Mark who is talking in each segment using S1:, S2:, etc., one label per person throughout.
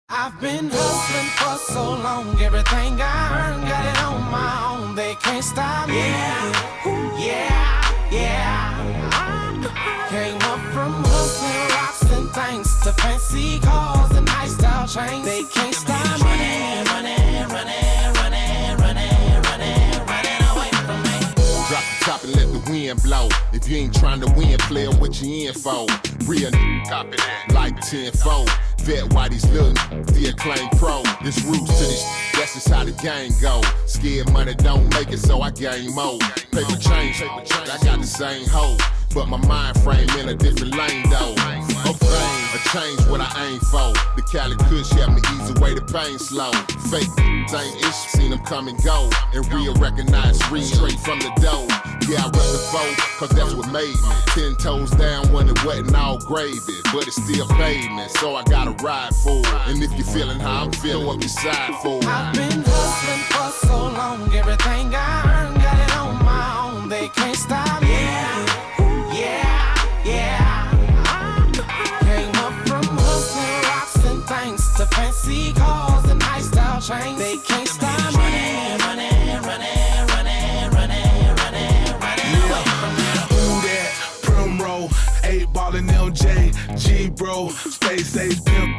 S1: I've been hustling for so long, everything I earned, got it on my own, they can't stop me. Yeah. Came up from hustling rocks and things to fancy cars and high-style chains, they can't stop me. Running away from me.
S2: Drop the top and let the wind blow. If you ain't trying to win, player, what you in for? Real copy that like tenfold. Vet why these little the acclaimed pro. This roots to this, that's just how the game go. Scared money don't make it, so I gain more. Paper change, I got the same hoe. But my mind frame in a different lane though. Of fame, a change what I aim for. The Cali Kush help me ease away the pain slow. Fake ain't issue, seen them come and go. And real recognize real straight from the dough. Yeah, I rep the foe, cause that's what made me. 10 toes down when it wasn't all gravy. But it still paid me, so I gotta ride for it. And if you're feeling how I'm feeling, up your side for it.
S1: I've been hustling for so long, everything I earned, got it on my own, they can't stop me. Yeah. Came up from hustling rocks and things to fancy cars and high-style chains, they can't stop me.
S3: Ballin' LJ, G bro, space age pimp.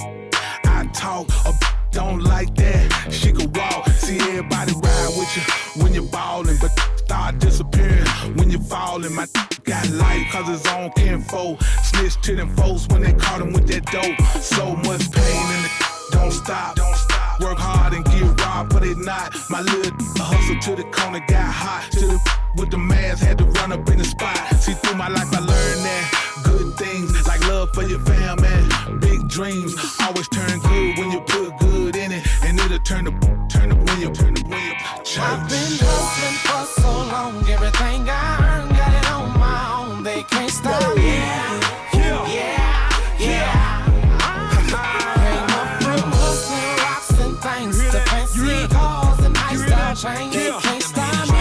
S3: I talk, a don't like that. She could walk, see everybody ride with you when you're ballin', but start disappearing when you're fallin'. My got life, cause it's on kinfolk. Snitch to them folks when they caught him with that dope. So much pain in the don't stop. Work hard and get robbed, but it not. My little hustle to the corner got hot. To the with the mask, had to run up in the spot. See, through my life I learned that good things, like love for your fam and big dreams, always turn good when you put good in it, and it'll turn the when you church.
S1: I've been hustling for so long, everything I earned, got it on my own, they can't stop me. Yeah. Came up from hustling rocks and things to fancy cars and high-style chains, they can't stop me.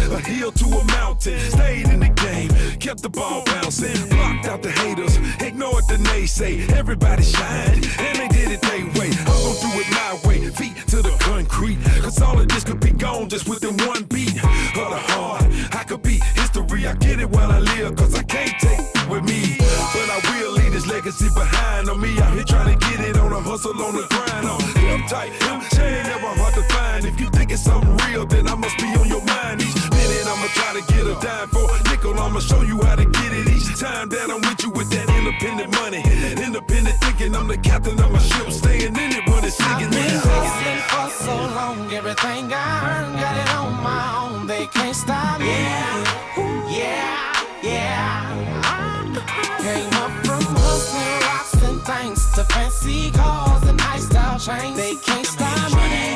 S3: A hill to a mountain, stayed in the game, kept the ball bouncing, blocked out the haters, ignored the naysay. Everybody shined, and they did it their way. I'm gon' do it my way, feet to the concrete, cause all of this could be gone just within one beat of the heart. I could be history, I get it while I live, cause I can't take it with me, but I will leave this legacy behind on me. Out here trying to get it on a hustle, on the grind, on him tight, him chain, never hard to find. If you think it's something real, then I must be on your mind. Each minute I'ma try to get a dime for a nickel. I'ma show you how to get it each time that I'm with you with that independent money. Independent thinking, I'm the captain of my ship, staying in it when it's sinking.
S1: I've been hustling for so long, everything I earned, got it on my own, they can't stop me. Yeah. Came up from hustling rocks and things to fancy cars and high-style chains, they can't stop me.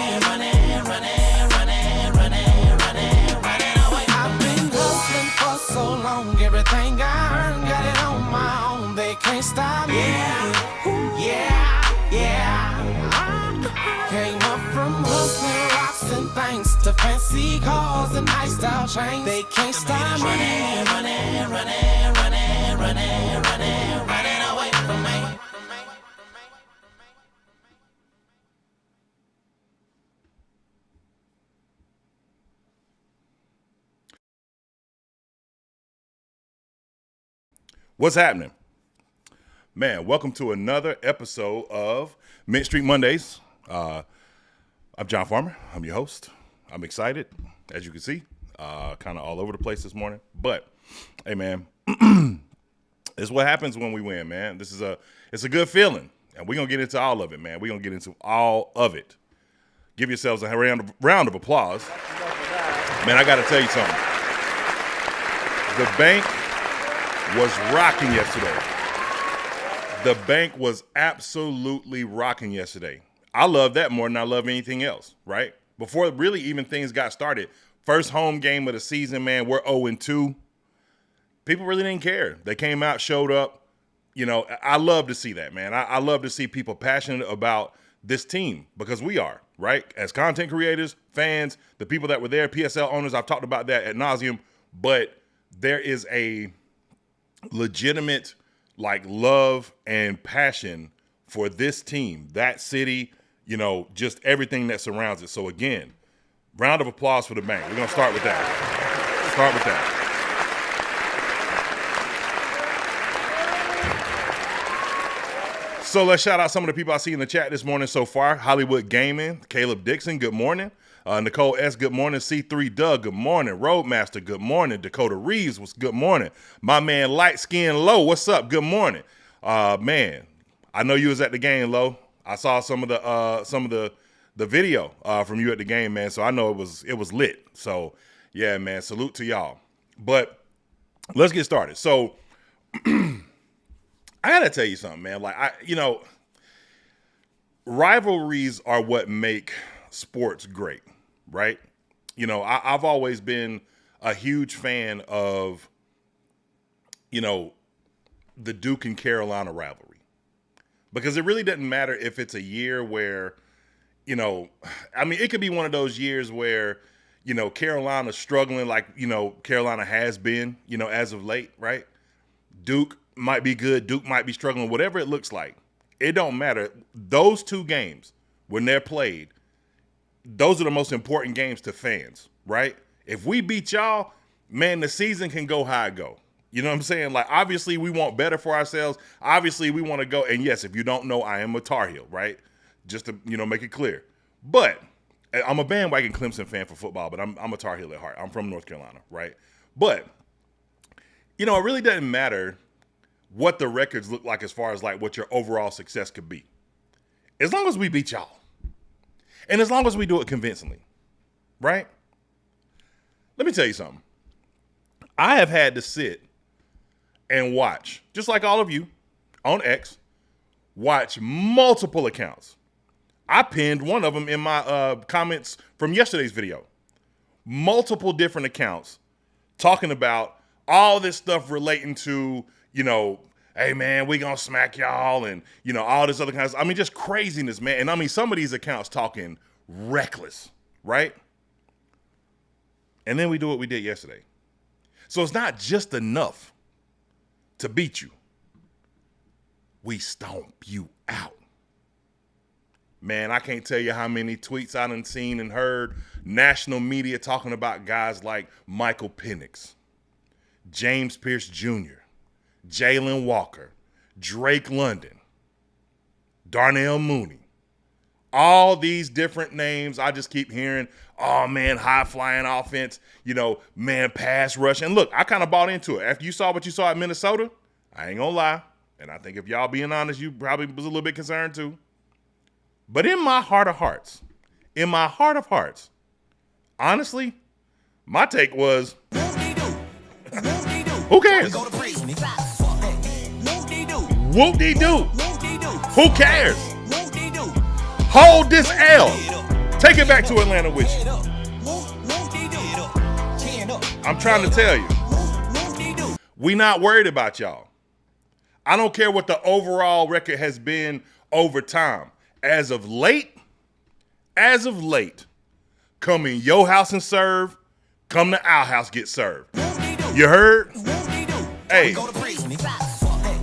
S1: So long, everything I earned, got it on my own, they can't stop me. Yeah. Came up from hustling rocks and things to fancy cars and high-style chains, they can't stop me. Running away from me.
S4: What's happening? Man, welcome to another episode of Mint Street Mondays. I'm John Farmer. I'm your host. I'm excited, as you can see, kind of all over the place this morning. But, hey, man, this is what happens when we win, man. It's a good feeling, and we're going to get into all of it, man. We're going to get into all of it. Give yourselves a round of applause. Man, I got to tell you something. The bank was rocking yesterday. The bank was absolutely rocking yesterday. I love that more than I love anything else, right? Before really even things got started, first home game of the season, man, we're 0-2. People really didn't care. They came out, showed up. You know, I love to see that, man. I love to see people passionate about this team because we are, right? As content creators, fans, the people that were there, PSL owners, I've talked about that ad nauseum, but there is a legitimate like love and passion for this team, that city, you know, just everything that surrounds it. So again, round of applause for the bank. We're going to start with that. Start with that. So let's shout out some of the people I see in the chat this morning so far. Hollywood Gaming, Caleb Dixon, good morning. Nicole S., good morning. C3 Doug, good morning. Roadmaster, good morning. Dakota Reeves was good morning. My man Light Skin Low, what's up? Good morning. Man, I know you was at the game, Low. I saw some of the video from you at the game, man. So I know it was lit. So yeah, man, salute to y'all. But let's get started. So I gotta tell you something, man. Like rivalries are what make sports great, right? You know, I've always been a huge fan of, you know, the Duke and Carolina rivalry, because it really doesn't matter if it's a year where, you know, I mean, it could be one of those years where, you know, Carolina's struggling like, you know, Carolina has been, you know, as of late, right? Duke might be good. Duke might be struggling, whatever it looks like. It don't matter. Those two games, when they're played, those are the most important games to fans, right? If we beat y'all, man, the season can go how it go. You know what I'm saying? Like, obviously, we want better for ourselves. Obviously, we want to go. And yes, if you don't know, I am a Tar Heel, right? Just to, you know, make it clear. But I'm a bandwagon Clemson fan for football, but I'm a Tar Heel at heart. I'm from North Carolina, right? But, you know, it really doesn't matter what the records look like as far as like what your overall success could be, as long as we beat y'all. And as long as we do it convincingly, right? Let me tell you something. I have had to sit and watch, just like all of you on X, watch multiple accounts. I pinned one of them in my comments from yesterday's video. Multiple different accounts talking about all this stuff relating to, you know, hey, man, we gonna smack y'all and, you know, all this other kind of stuff. I mean, just craziness, man. And I mean, some of these accounts talking reckless, right? And then we do what we did yesterday. So it's not just enough to beat you. We stomp you out. Man, I can't tell you how many tweets I done seen and heard national media talking about guys like Michael Penix, James Pierce Jr., Jalen Walker, Drake London, Darnell Mooney. All these different names, I just keep hearing, oh, man, high-flying offense, you know, man, pass rush. And look, I kind of bought into it. After you saw what you saw at Minnesota, I ain't going to lie, and I think if y'all being honest, you probably was a little bit concerned too. But in my heart of hearts, honestly, my take was, who cares? Whoop-de-doo. Who cares? Hold this L. Take it back to Atlanta with you. I'm trying to tell you. We not worried about y'all. I don't care what the overall record has been over time. As of late, come in your house and serve, come to our house, get served. You heard? Hey,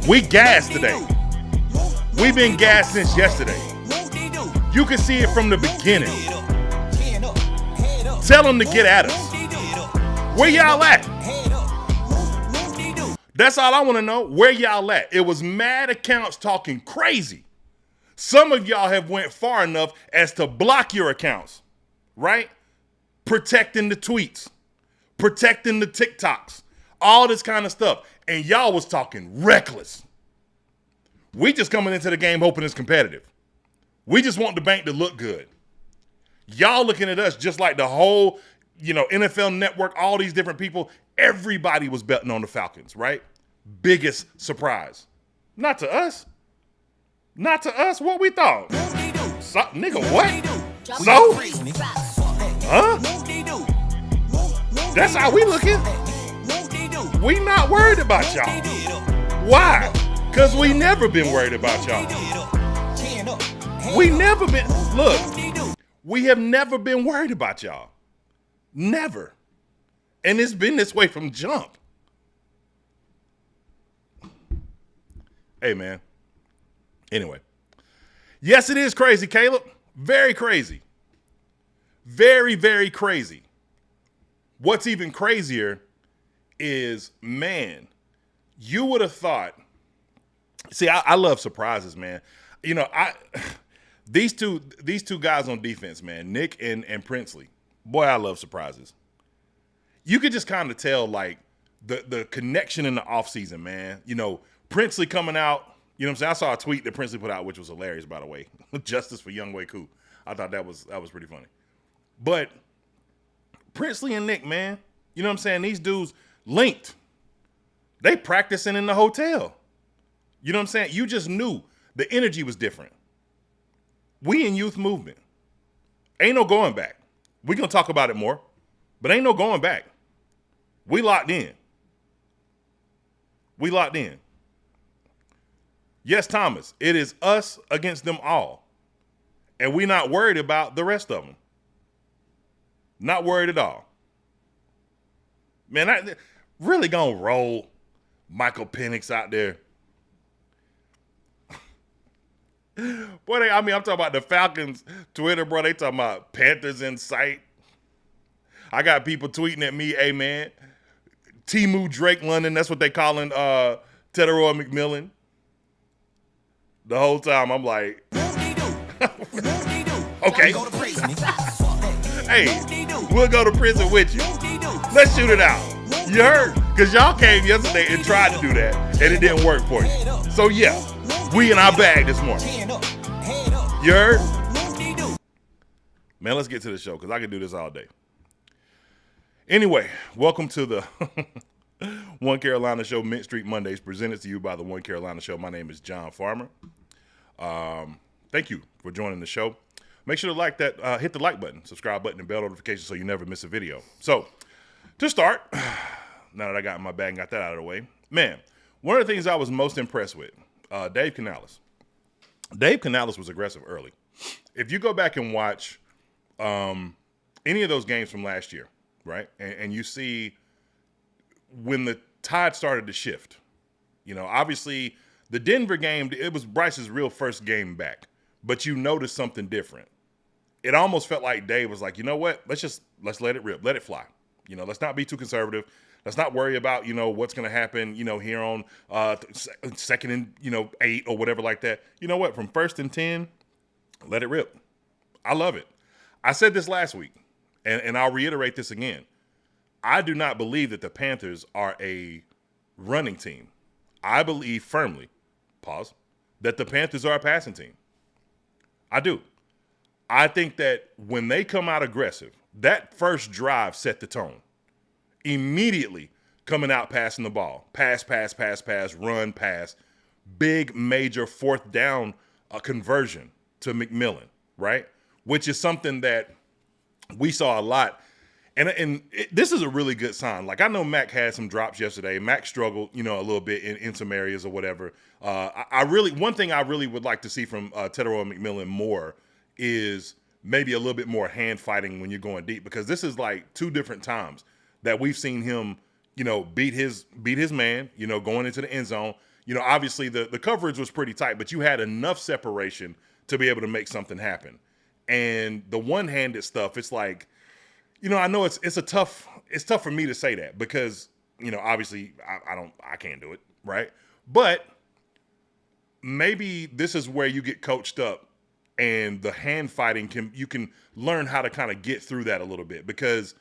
S4: we gassed today. We've been gassed since yesterday. You can see it from the beginning. Tell them to get at us. Where y'all at? That's all I want to know. Where y'all at? It was mad accounts talking crazy. Some of y'all have went far enough as to block your accounts, right? Protecting the tweets, protecting the TikToks, all this kind of stuff. And y'all was talking reckless. We just coming into the game hoping it's competitive. We just want the bank to look good. Y'all looking at us just like the whole, you know, NFL Network, all these different people. Everybody was betting on the Falcons, right? Biggest surprise. Not to us. Not to us. What we thought? So, nigga, what? So? Huh? That's how we looking. We not worried about y'all. Why? Because we never been worried about y'all. We never been, look, we have never been worried about y'all. Never. And it's been this way from jump. Hey, man. Anyway. Yes, it is crazy, Caleb. Very crazy. Very, very crazy. What's even crazier is, man, you would have thought. See, I love surprises, man. You know, these two guys on defense, man, Nick and Princely. Boy, I love surprises. You could just kind of tell, like, the connection in the offseason, man. You know, Princely coming out. You know what I'm saying? I saw a tweet that Princely put out, which was hilarious, by the way. Justice for Young Wei Koo. I thought that was pretty funny. But Princely and Nick, man, you know what I'm saying? These dudes linked. They practicing in the hotel. You know what I'm saying? You just knew the energy was different. We in youth movement. Ain't no going back. We're going to talk about it more, but ain't no going back. We locked in. We locked in. Yes, Thomas, it is us against them all. And we're not worried about the rest of them. Not worried at all. Man, I really gonna roll Michael Penix out there. Boy, I'm talking about the Falcons Twitter, bro. They talking about Panthers in sight. I got people tweeting at me, hey, man, Timu Drake London, that's what they calling Teteroy McMillan. The whole time I'm like, okay. Hey, we'll go to prison with you. Let's shoot it out. You heard? Because y'all came yesterday and tried to do that, and it didn't work for you. So, yeah, we in our bag this morning. You heard? Man, let's get to the show, because I can do this all day. Anyway, welcome to the One Carolina Show, Mint Street Mondays, presented to you by the One Carolina Show. My name is John Farmer. Thank you for joining the show. Make sure to like that, hit the like button, subscribe button, and bell notifications so you never miss a video. So, to start, now that I got my bag and got that out of the way, man, one of the things I was most impressed with, Dave Canales. Dave Canales was aggressive early. If you go back and watch any of those games from last year, right, and you see when the tide started to shift, you know, obviously the Denver game, it was Bryce's real first game back, but you noticed something different. It almost felt like Dave was like, you know what, let's let it rip, let it fly. You know, let's not be too conservative. Let's not worry about, you know, what's going to happen, you know, here on second and, 8 or whatever like that. You know what, from 1st and 10, let it rip. I love it. I said this last week, and I'll reiterate this again. I do not believe that the Panthers are a running team. I believe firmly, that the Panthers are a passing team. I do. I think that when they come out aggressive, that first drive set the tone. Immediately coming out passing the ball. Pass, run, pass. Big, major 4th down conversion to McMillan, right? Which is something that we saw a lot. And this is a really good sign. Like, I know Mac had some drops yesterday. Mac struggled, a little bit in some areas or whatever. One thing I really would like to see from Teteroy McMillan more is maybe a little bit more hand fighting when you're going deep, because this is like 2 different times that we've seen him, beat his man, going into the end zone. Obviously the coverage was pretty tight, but you had enough separation to be able to make something happen. And the one-handed stuff, it's like, I know it's tough for me to say that because, obviously I can't do it, right? But maybe this is where you get coached up and the hand fighting you can learn how to kind of get through that a little bit, because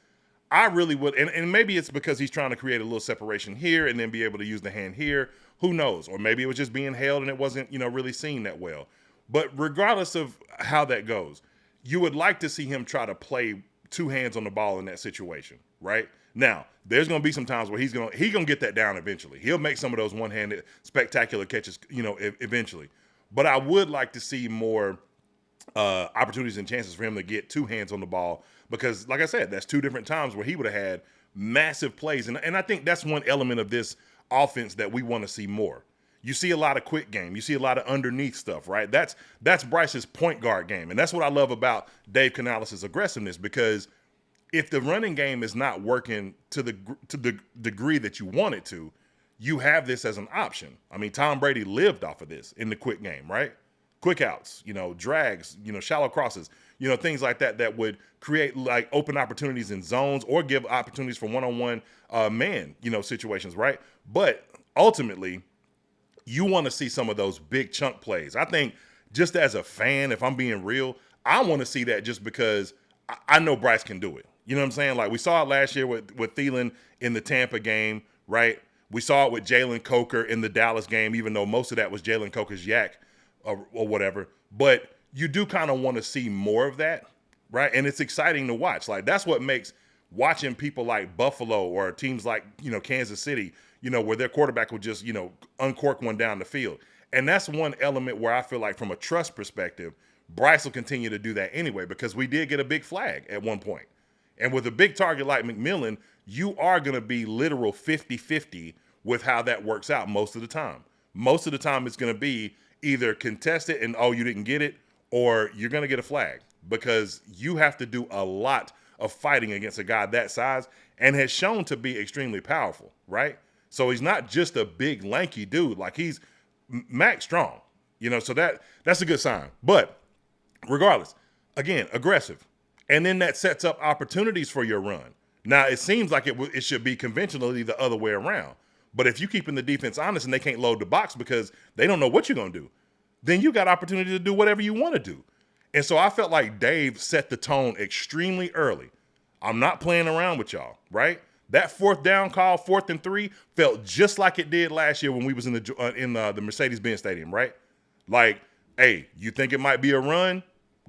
S4: I really would, and maybe it's because he's trying to create a little separation here and then be able to use the hand here. Who knows? Or maybe it was just being held and it wasn't, really seen that well. But regardless of how that goes, you would like to see him try to play 2 hands on the ball in that situation, right? Now, there's going to be some times where he's going to get that down eventually. He'll make some of those one-handed spectacular catches, eventually. But I would like to see more opportunities and chances for him to get 2 hands on the ball, because, like I said, that's 2 different times where he would have had massive plays. And I think that's one element of this offense that we want to see more. You see a lot of quick game. You see a lot of underneath stuff, right? That's Bryce's point guard game. And that's what I love about Dave Canales' aggressiveness, because if the running game is not working to the degree that you want it to, you have this as an option. I mean, Tom Brady lived off of this in the quick game, right? Quick outs, drags, shallow crosses, things like that that would create like open opportunities in zones or give opportunities for one-on-one man, situations, right? But ultimately, you want to see some of those big chunk plays. I think just as a fan, if I'm being real, I want to see that just because I know Bryce can do it. You know what I'm saying? Like we saw it last year with Thielen in the Tampa game, right? We saw it with Jalen Coker in the Dallas game, even though most of that was Jalen Coker's yak or whatever. But you do kind of want to see more of that, right? And it's exciting to watch. Like that's what makes watching people like Buffalo or teams like, Kansas City, where their quarterback would just, uncork one down the field. And that's one element where I feel like from a trust perspective, Bryce will continue to do that anyway, because we did get a big flag at one point. And with a big target like McMillan, you are going to be literal 50-50 with how that works out most of the time. Most of the time it's going to be either contested and, oh, you didn't get it, or you're going to get a flag because you have to do a lot of fighting against a guy that size and has shown to be extremely powerful, right? So he's not just a big, lanky dude. Like he's max strong, so that's a good sign. But regardless, again, aggressive. And then that sets up opportunities for your run. Now, it seems like it should be conventionally the other way around. But if you're keeping the defense honest and they can't load the box because they don't know what you're going to do, then you got opportunity to do whatever you want to do. And so I felt like Dave set the tone extremely early. I'm not playing around with y'all, right? That fourth down call, 4th and 3, felt just like it did last year when we was in the Mercedes-Benz Stadium, right? Like, hey, you think it might be a run,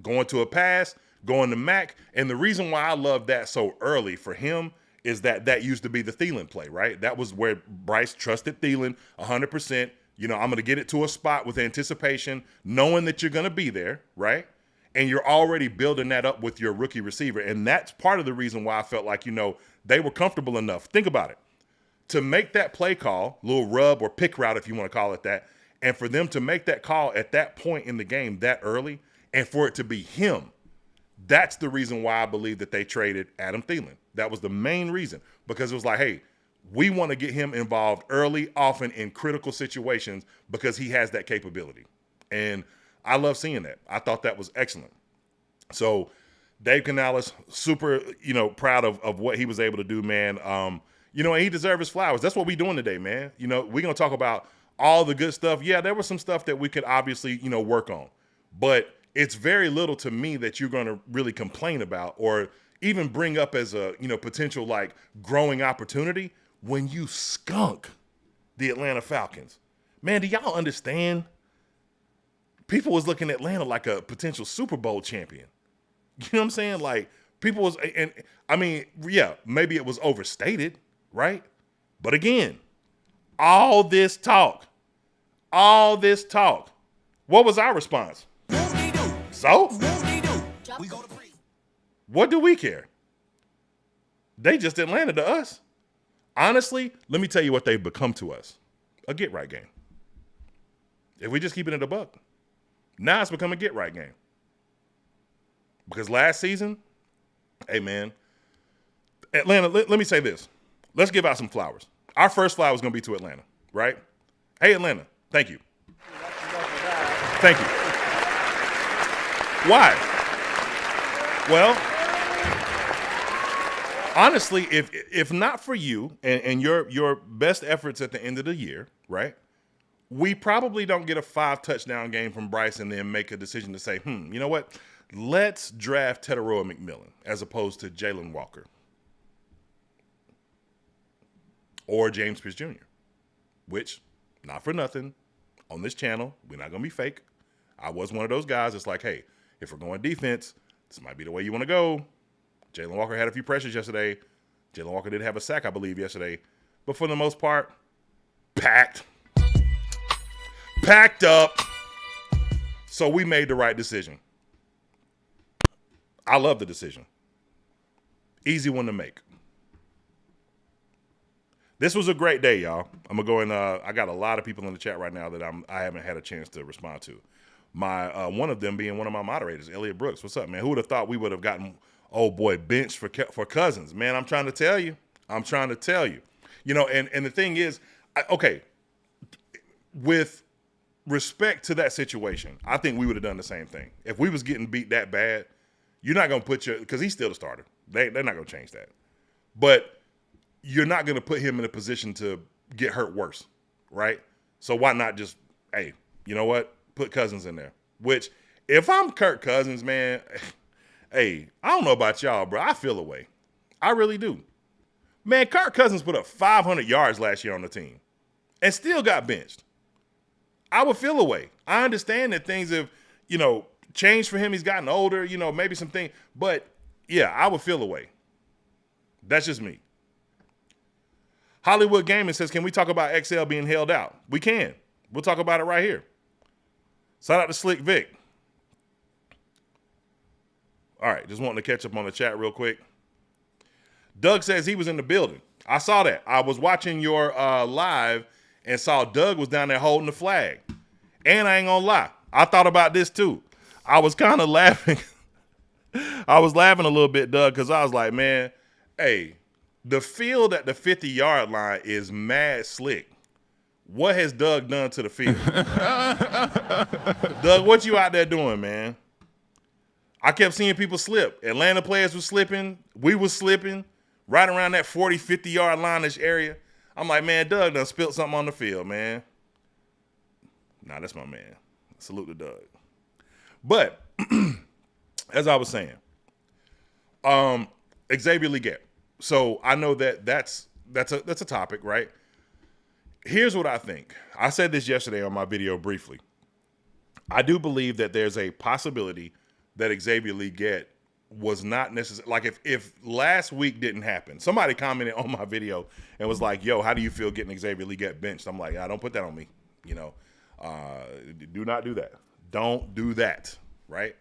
S4: going to a pass, going to Mac. And the reason why I love that so early for him is that used to be the Thielen play, right? That was where Bryce trusted Thielen 100%. I'm going to get it to a spot with anticipation, knowing that you're going to be there, right? And you're already building that up with your rookie receiver. And that's part of the reason why I felt like, they were comfortable enough. Think about it. To make that play call, little rub or pick route, if you want to call it that, and for them to make that call at that point in the game that early, and for it to be him, that's the reason why I believe that they traded Adam Thielen. That was the main reason, because it was like, hey, we want to get him involved early, often in critical situations because he has that capability. And I love seeing that. I thought that was excellent. So Dave Canales, super, proud of what he was able to do, man. And he deserves his flowers. That's what we're doing today, man. We're going to talk about all the good stuff. Yeah, there was some stuff that we could obviously, work on. But it's very little to me that you're going to really complain about or even bring up as a, potential like growing opportunity when you skunk the Atlanta Falcons. Man, do y'all understand? People was looking at Atlanta like a potential Super Bowl champion. You know what I'm saying? Like people was, and I mean, yeah, maybe it was overstated, right? But again, all this talk, what was our response? So, what do we care? They just Atlanta to us. Honestly, let me tell you what they've become to us. A get-right game. If we just keep it in the buck. Now it's become a get-right game. Because last season, hey, man, Atlanta, let me say this. Let's give out some flowers. Our first flower is going to be to Atlanta, right? Hey, Atlanta, thank you. Thank you. Why? Well, honestly, if not for you and your best efforts at the end of the year, right, we probably don't get a 5-touchdown game from Bryce and then make a decision to say, you know what? Let's draft Teteroa McMillan as opposed to Jalen Walker or James Pierce Jr., which, not for nothing, on this channel, we're not going to be fake. I was one of those guys that's like, hey, if we're going defense, this might be the way you want to go. Jalen Walker had a few pressures yesterday. Jalen Walker did have a sack, I believe, yesterday. But for the most part, packed up. So we made the right decision. I love the decision. Easy one to make. This was a great day, y'all. I'm going to go in. I got a lot of people in the chat right now that I haven't had a chance to respond to. One of them being one of my moderators, Elliot Brooks. What's up, man? Who would have thought we would have gotten, oh boy, benched for Cousins? Man, I'm trying to tell you. And the thing is, Okay, with respect to that situation, I think we would have done the same thing. If we was getting beat that bad, you're not going to put because he's still the starter. They're not going to change that. But you're not going to put him in a position to get hurt worse, right? So why not just, hey, you know what? Put Cousins in there. Which, if I'm Kirk Cousins, man, hey, I don't know about y'all, bro. I feel away. I really do. Man, Kirk Cousins put up 500 yards last year on the team and still got benched. I would feel away. I understand that things have, changed for him. He's gotten older, maybe some things. But, yeah, I would feel away. That's just me. Hollywood Gaming says, can we talk about XL being held out? We can. We'll talk about it right here. Shout out to Slick Vic. All right, just wanting to catch up on the chat real quick. Doug says he was in the building. I saw that. I was watching your live and saw Doug was down there holding the flag. And I ain't gonna lie, I thought about this too. I was kind of laughing. I was laughing a little bit, Doug, because I was like, man, hey, the field at the 50-yard line is mad slick. What has Doug done to the field? Doug, what you out there doing, man? I kept seeing people slip. Atlanta players were slipping. We were slipping right around that 40, 50-yard line-ish area. I'm like, man, Doug done spilled something on the field, man. Nah, that's my man. Salute to Doug. But, as I was saying, Xavier Legette. So I know that's a topic, right? Here's what I think. I said this yesterday on my video briefly. I do believe that there's a possibility that Xavier Legette was not necessarily, like if last week didn't happen, somebody commented on my video and was like, yo, how do you feel getting Xavier Legette benched? I'm like, don't put that on me. Do not do that. Don't do that, right?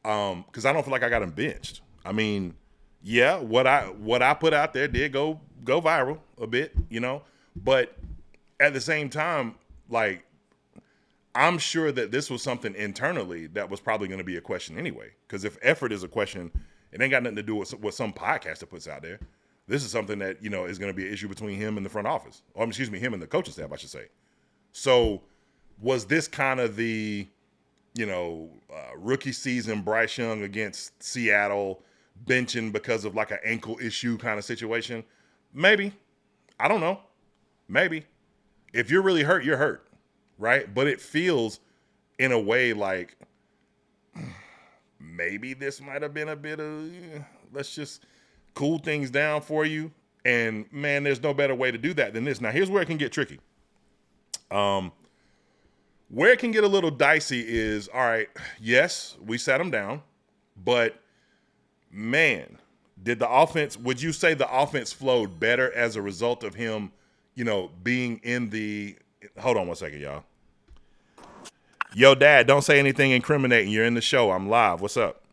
S4: Because I don't feel like I got him benched. I mean, yeah, what I put out there did go viral a bit, but at the same time, like, I'm sure that this was something internally that was probably going to be a question anyway. Because if effort is a question, it ain't got nothing to do with what some podcaster puts out there. This is something that, is going to be an issue between him and the front office. Or, him and the coaching staff, I should say. So was this kind of the, rookie season Bryce Young against Seattle benching because of like an ankle issue kind of situation? Maybe. I don't know. Maybe. If you're really hurt, you're hurt. Right? But it feels in a way like maybe this might have been a bit of let's just cool things down for you. And man, there's no better way to do that than this. Now, here's where it can get tricky. Where it can get a little dicey is, all right, yes, we sat him down, but man, would you say the offense flowed better as a result of him, being in the, hold on one second, y'all. Yo, Dad, don't say anything incriminating. You're in the show. I'm live. What's up?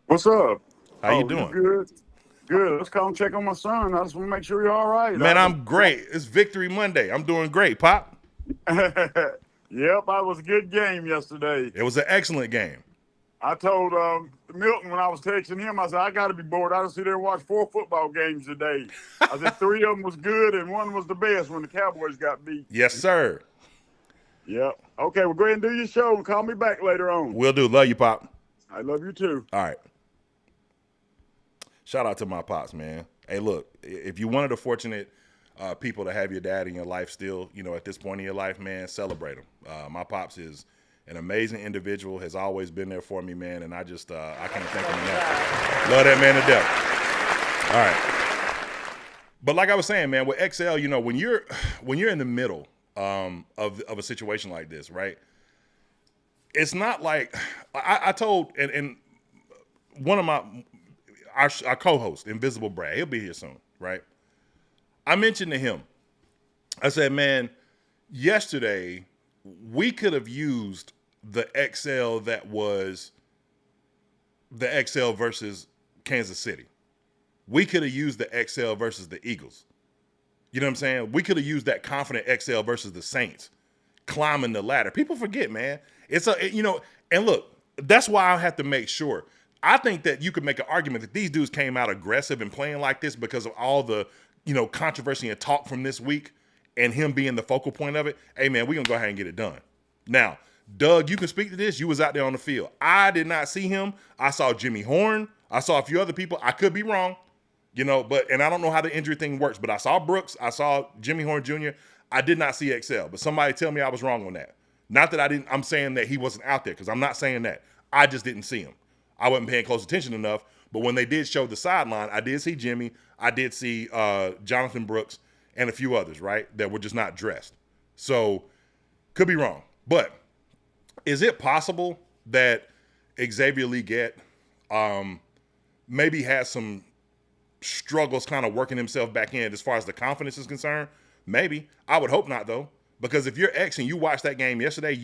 S5: What's up?
S4: How you doing?
S5: Good. Good. Let's come check on my son. I just want to make sure you're all right.
S4: Man, I'm great. It's Victory Monday. I'm doing great, Pop.
S5: Yep, it was a good game yesterday.
S4: It was an excellent game.
S5: I told Milton when I was texting him, I said, I got to be bored. I just sit there and watch 4 football games today. I said 3 of them was good and 1 was the best when the Cowboys got beat.
S4: Yes, sir.
S5: Yep. Okay, well, go ahead and do your show and call me back later on.
S4: Will do. Love you, Pop.
S5: I love you too.
S4: All right. Shout out to my pops, man. Hey, look, if you're one of the fortunate people to have your dad in your life still, at this point in your life, man, celebrate him. My pops is an amazing individual, has always been there for me, man, and I just, I can't thank him enough. Love that man to death. All right. But like I was saying, man, with XL, when you're in the middle of a situation like this, right, it's not like, I told, and one of our co-host, Invisible Brad, he'll be here soon, right? I mentioned to him, I said, man, yesterday we could have used the XL that was the XL versus Kansas City. We could have used the XL versus the Eagles. You know what I'm saying? We could have used that confident XL versus the Saints climbing the ladder. People forget, man. And look, that's why I have to make sure. I think that you could make an argument that these dudes came out aggressive and playing like this because of all the, controversy and talk from this week. and him being the focal point of it, hey, man, we're going to go ahead and get it done. Now, Doug, you can speak to this. You was out there on the field. I did not see him. I saw Jimmy Horn. I saw a few other people. I could be wrong, and I don't know how the injury thing works, but I saw Brooks. I saw Jimmy Horn Jr. I did not see XL, but somebody tell me I was wrong on that. Not that I'm saying that he wasn't out there, because I'm not saying that. I just didn't see him. I wasn't paying close attention enough, but when they did show the sideline, I did see Jimmy. I did see Jonathan Brooks and a few others, right, that were just not dressed. So, could be wrong. But is it possible that Xavier Legette maybe has some struggles kind of working himself back in as far as the confidence is concerned? Maybe. I would hope not, though, because if you're X and you watched that game yesterday,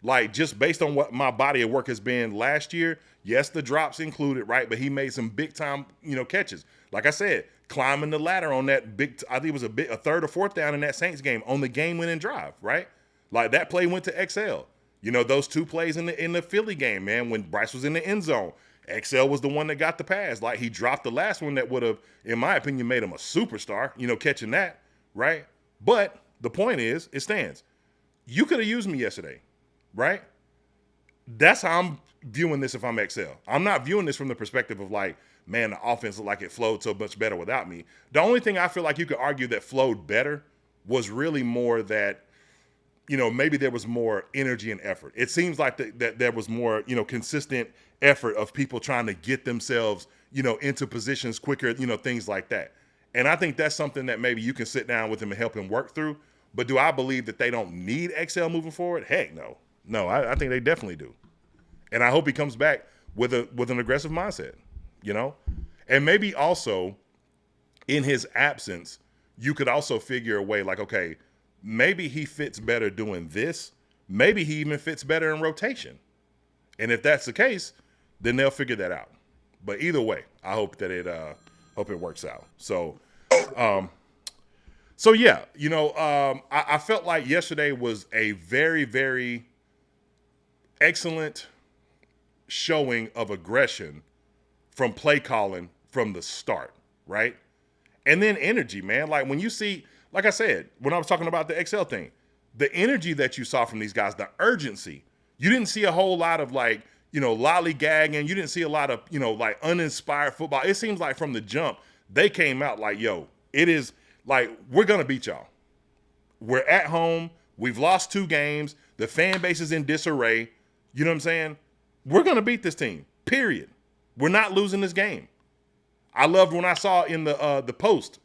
S4: like, just based on what my body of work has been last year, yes, the drops included, right, but he made some big-time, catches. Like I said, climbing the ladder on that I think it was a third or fourth down in that Saints game on the game-winning drive, right? Like, that play went to XL. Those two plays in the Philly game, man, when Bryce was in the end zone, XL was the one that got the pass. Like, he dropped the last one that would have, in my opinion, made him a superstar, catching that, right? But the point is, it stands. You could have used me yesterday, right? That's how I'm viewing this if I'm XL. I'm not viewing this from the perspective of like, man, the offense looked like it flowed so much better without me. The only thing I feel like you could argue that flowed better was really more that, maybe there was more energy and effort. It seems like that there was more, consistent effort of people trying to get themselves, into positions quicker, things like that. And I think that's something that maybe you can sit down with him and help him work through. But do I believe that they don't need XL moving forward? Heck no. No, I think they definitely do. And I hope he comes back with an aggressive mindset, And maybe also in his absence, you could also figure a way like, okay, maybe he fits better doing this. Maybe he even fits better in rotation. And if that's the case, then they'll figure that out. But either way, I hope that it works out. So yeah, I felt like yesterday was a very, very excellent showing of aggression from play calling from the start, right? And then energy, man. Like when you see, like I said, when I was talking about the XL thing, the energy that you saw from these guys, the urgency, you didn't see a whole lot of like, lollygagging. You didn't see a lot of, like uninspired football. It seems like from the jump, they came out like, yo, it is like, we're going to beat y'all. We're at home. We've lost 2 games. The fan base is in disarray. You know what I'm saying? We're going to beat this team, period. We're not losing this game. I loved when I saw in the post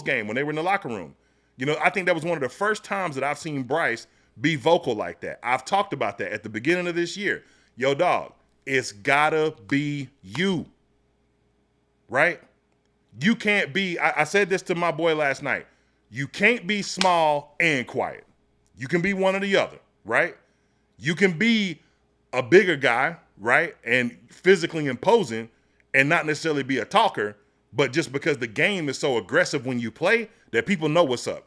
S4: game when they were in the locker room. I think that was one of the first times that I've seen Bryce be vocal like that. I've talked about that at the beginning of this year. Yo, dog, it's gotta be you, right? You can't be, I said this to my boy last night, you can't be small and quiet. You can be one or the other, right? You can be a bigger guy, right, and physically imposing and not necessarily be a talker, but just because the game is so aggressive when you play that people know what's up.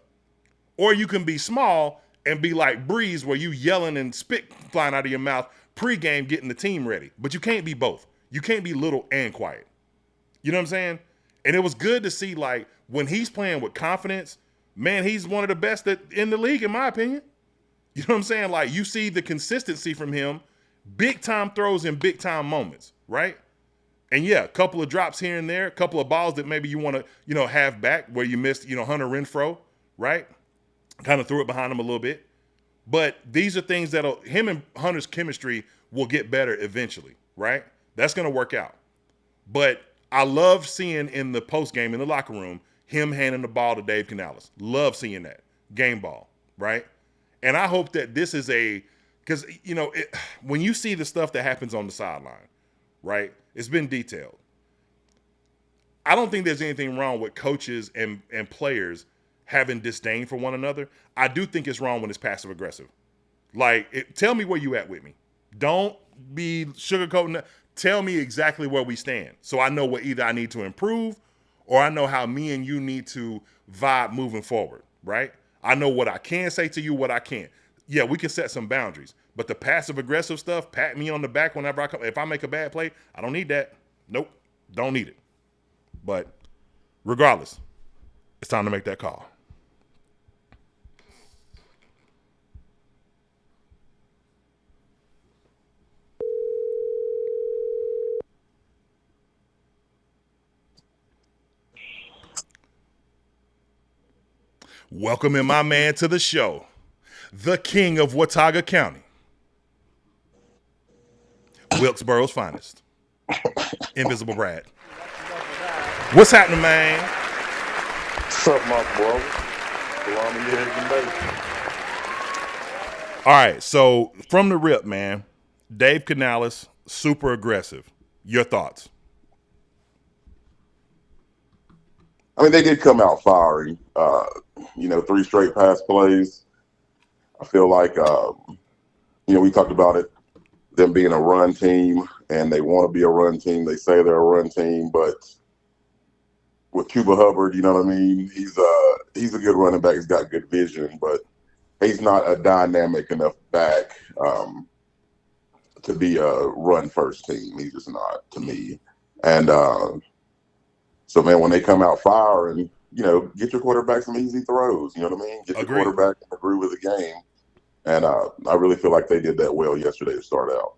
S4: Or you can be small and be like Breeze where you yelling and spit flying out of your mouth pregame getting the team ready. But you can't be both. You can't be little and quiet. You know what I'm saying? And it was good to see, like, when he's playing with confidence, man, he's one of the best in the league, in my opinion. You know what I'm saying? Like, you see the consistency from him, big-time throws in big-time moments, right? And, yeah, a couple of drops here and there, a couple of balls that maybe you want to, have back where you missed, Hunter Renfrow, right? Kind of threw it behind him a little bit. But these are things that him and Hunter's chemistry will get better eventually, right? That's going to work out. But I love seeing in the postgame in the locker room him handing the ball to Dave Canales. Love seeing that. Game ball, right? And I hope that this is because, when you see the stuff that happens on the sideline, right, it's been detailed. I don't think there's anything wrong with coaches and players having disdain for one another. I do think it's wrong when it's passive aggressive. Like, tell me where you at with me. Don't be sugarcoating. Tell me exactly where we stand so I know what either I need to improve or I know how me and you need to vibe moving forward, right? I know what I can say to you, what I can't. Yeah, we can set some boundaries. But the passive-aggressive stuff, pat me on the back whenever I come. If I make a bad play, I don't need that. Nope, don't need it. But regardless, it's time to make that call. Welcoming my man to the show, the king of Watauga County, Wilkesboro's finest, Invisible Brad. What's happening, man?
S6: What's up, my brother? Salami eggs and bacon.
S4: All right, so from the rip, man, Dave Canales, super aggressive. Your thoughts?
S6: I mean, they did come out firing. 3 straight pass plays. I feel like, we talked about it, them being a run team, and they want to be a run team. They say they're a run team, but with Cuba Hubbard, you know what I mean? He's a good running back. He's got good vision, but he's not a dynamic enough back to be a run-first team. He's just not, to me. And so, man, when they come out firing, get your quarterback some easy throws. You know what I mean? Get your quarterback in the groove of the game. And I really feel like they did that well yesterday to start out.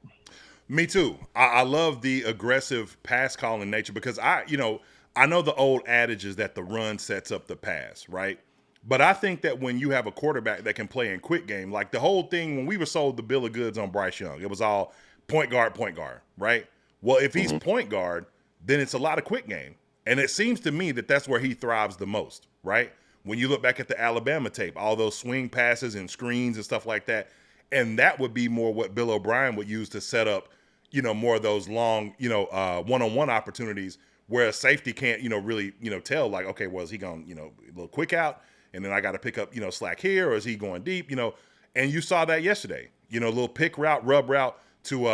S4: Me too. I love the aggressive pass calling nature because I know the old adage is that the run sets up the pass, right? But I think that when you have a quarterback that can play in quick game, like the whole thing when we were sold the bill of goods on Bryce Young, it was all point guard, right? Well, if he's point guard, then it's a lot of quick game. And it seems to me that that's where he thrives the most, right? When you look back at the Alabama tape, all those swing passes and screens and stuff like that, and that would be more what Bill O'Brien would use to set up, more of those long, one-on-one opportunities where a safety can't, really, tell like, okay, well, is he going, a little quick out, and then I got to pick up, slack here, or is he going deep, and you saw that yesterday, a little pick route, rub route to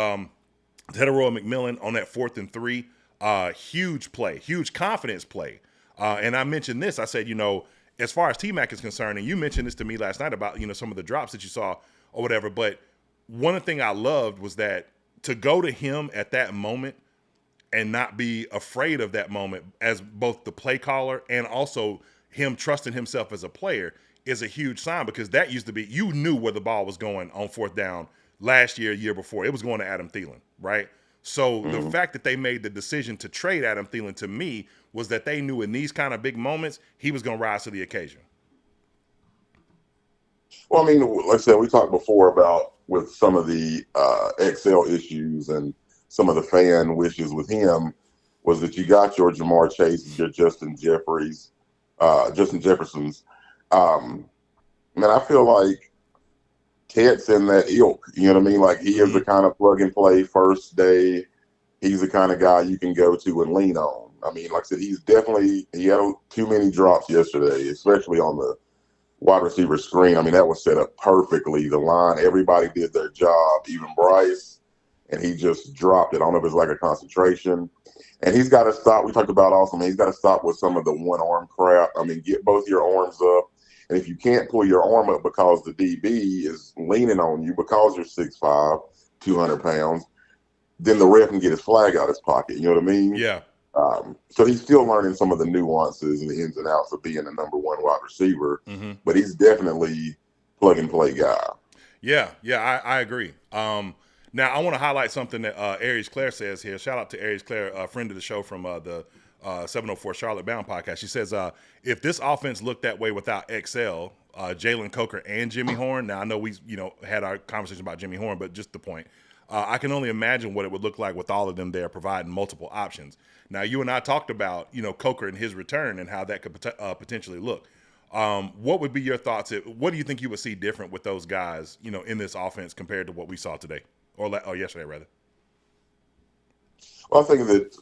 S4: Hetero McMillan on that 4th and 3, huge play, huge confidence play, and I mentioned this, I said, as far as T-Mac is concerned, and you mentioned this to me last night about, some of the drops that you saw or whatever, but one thing I loved was that to go to him at that moment and not be afraid of that moment as both the play caller and also him trusting himself as a player is a huge sign because that used to be, you knew where the ball was going on 4th down last year, year before. It was going to Adam Thielen, right? So the fact that they made the decision to trade Adam Thielen to me was that they knew in these kind of big moments, he was going to rise to the occasion.
S6: Well, I mean, like I said, we talked before about with some of the XL issues and some of the fan wishes with him was that you got your Jamar Chases, your Justin Jeffersons. Man, I feel like Ted's in that ilk. You know what I mean? Like he is the kind of plug and play first day. He's the kind of guy you can go to and lean on. I mean, like I said, he had too many drops yesterday, especially on the wide receiver screen. I mean, that was set up perfectly. The line, everybody did their job, even Bryce, and he just dropped it. I don't know if it's like a concentration. And he's got to stop. We talked about also, man, he's got to stop with some of the one-arm crap. I mean, get both your arms up. And if you can't pull your arm up because the DB is leaning on you because you're 6'5", 200 pounds, then the ref can get his flag out of his pocket. You know what I mean?
S4: Yeah.
S6: So he's still learning some of the nuances and the ins and outs of being a number one wide receiver, but he's definitely plug and play guy.
S4: Yeah, I agree. Now I want to highlight something that Aries Claire says here. Shout out to Aries Claire, a friend of the show from the 704 Charlotte Bound podcast. She says, if this offense looked that way without XL, Jalen Coker and Jimmy Horn. Now I know we had our conversation about Jimmy Horn, but just the point. I can only imagine what it would look like with all of them there providing multiple options. Now, you and I talked about, Coker and his return and how that could potentially look. What would be your thoughts? What do you think you would see different with those guys, in this offense compared to what we saw today or yesterday, rather?
S6: Well, I think that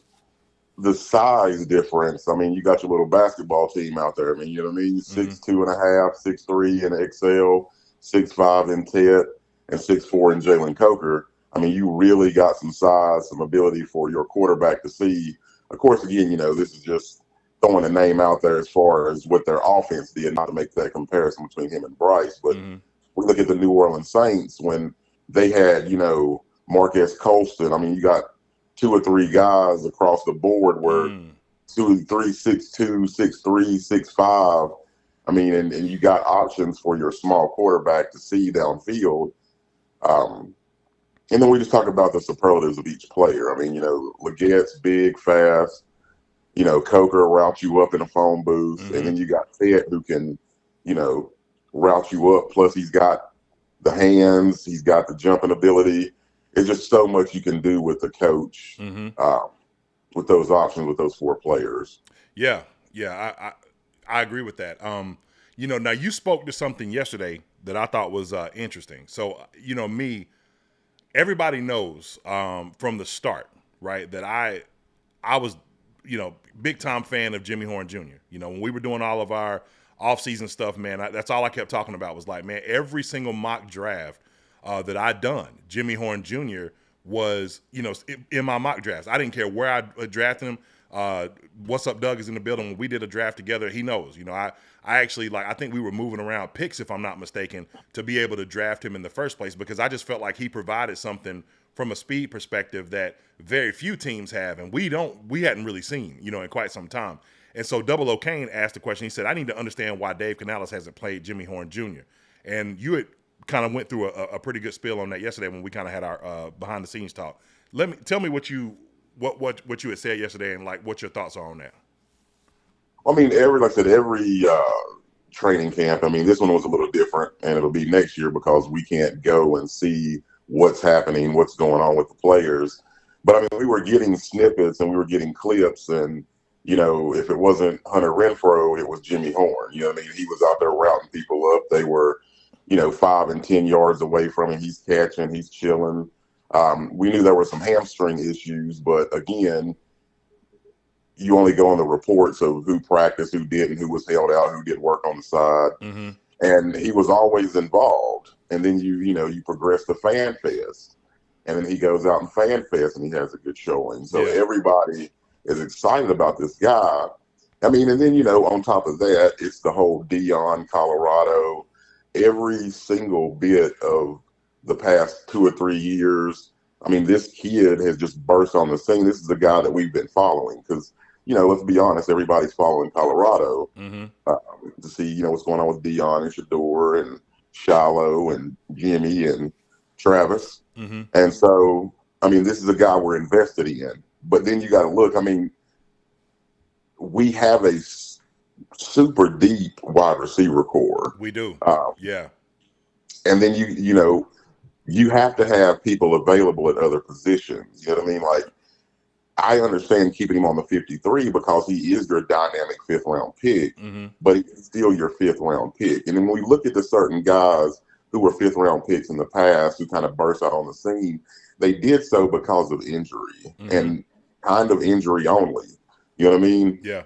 S6: the size difference, I mean, you got your little basketball team out there. I mean, you know what I mean? 6'2.5", 6'3" in XL, 6'5" in Ted, and 6'4" in Jalen Coker. I mean, you really got some size, some ability for your quarterback to see. Of course, again, this is just throwing a name out there as far as what their offense did, not to make that comparison between him and Bryce. But we look at the New Orleans Saints when they had, Marquez Colston. I mean, you got 2 or 3 guys across the board where 2, 3, 6'2", 6'3", 6'5". I mean, and you got options for your small quarterback to see downfield. And then we just talk about the superlatives of each player. I mean, Legette's big, fast. Coker route you up in a phone booth. And then you got Ted who can, route you up. Plus, he's got the hands, he's got the jumping ability. It's just so much you can do with the coach with those options, with those 4 players.
S4: Yeah, I agree with that. Now you spoke to something yesterday that I thought was interesting. So, everybody knows from the start, right, that I was, big time fan of Jimmy Horn Jr. When we were doing all of our off-season stuff, man, that's all I kept talking about was like, man, every single mock draft that I'd done, Jimmy Horn Jr. was, in my mock drafts. I didn't care where I drafted him. What's Up Doug is in the building. When we did a draft together, he knows. I actually, I think we were moving around picks, if I'm not mistaken, to be able to draft him in the first place, because I just felt like he provided something from a speed perspective that very few teams have, and we hadn't really seen, in quite some time. And so Double O'Kane asked the question. He said, I need to understand why Dave Canales hasn't played Jimmy Horn Jr. And you had kind of went through a pretty good spiel on that yesterday when we kind of had our behind the scenes talk. Tell me what you had said yesterday and what your thoughts are on that.
S6: I mean, every training camp, this one was a little different, and it'll be next year because we can't go and see what's happening, what's going on with the players. But we were getting snippets and we were getting clips, and if it wasn't Hunter Renfrow, it was Jimmy Horn. He was out there routing people up. They were, 5 and 10 yards away from him. He's catching, he's chilling. We knew there were some hamstring issues, but again, you only go on the reports of who practiced, who didn't, who was held out, who did work on the side. Mm-hmm. And he was always involved. And then you progress to Fan Fest, and then he goes out and Fan Fest and he has a good showing. So everybody is excited about this guy. And then, on top of that, it's the whole Dion, Colorado, every single bit of the past 2 or 3 years. This kid has just burst on the scene. This is the guy that we've been following because, let's be honest, everybody's following Colorado to see, what's going on with Dion and Shador and Shiloh and Jimmy and Travis. Mm-hmm. And so, this is a guy we're invested in. But then you got to look, we have a super deep wide receiver core.
S4: We do. Yeah.
S6: And then you have to have people available at other positions. You know what I mean? I understand keeping him on the 53 because he is your dynamic 5th round pick, but he's still your 5th round pick. And then when we look at the certain guys who were 5th round picks in the past who kind of burst out on the scene, they did so because of injury and kind of injury only. You know what I mean?
S4: Yeah.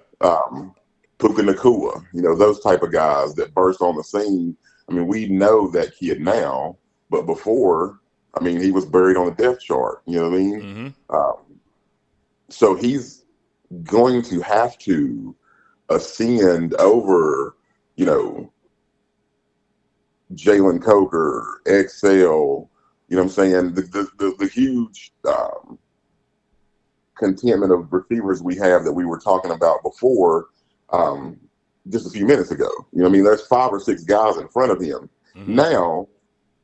S6: Puka Nacua, those type of guys that burst on the scene. We know that kid now, but before, he was buried on the depth chart. You know what I mean? So he's going to have to ascend over, Jalen Coker, Excel, the huge contentment of receivers we have that we were talking about before just a few minutes ago. There's 5 or 6 guys in front of him. Now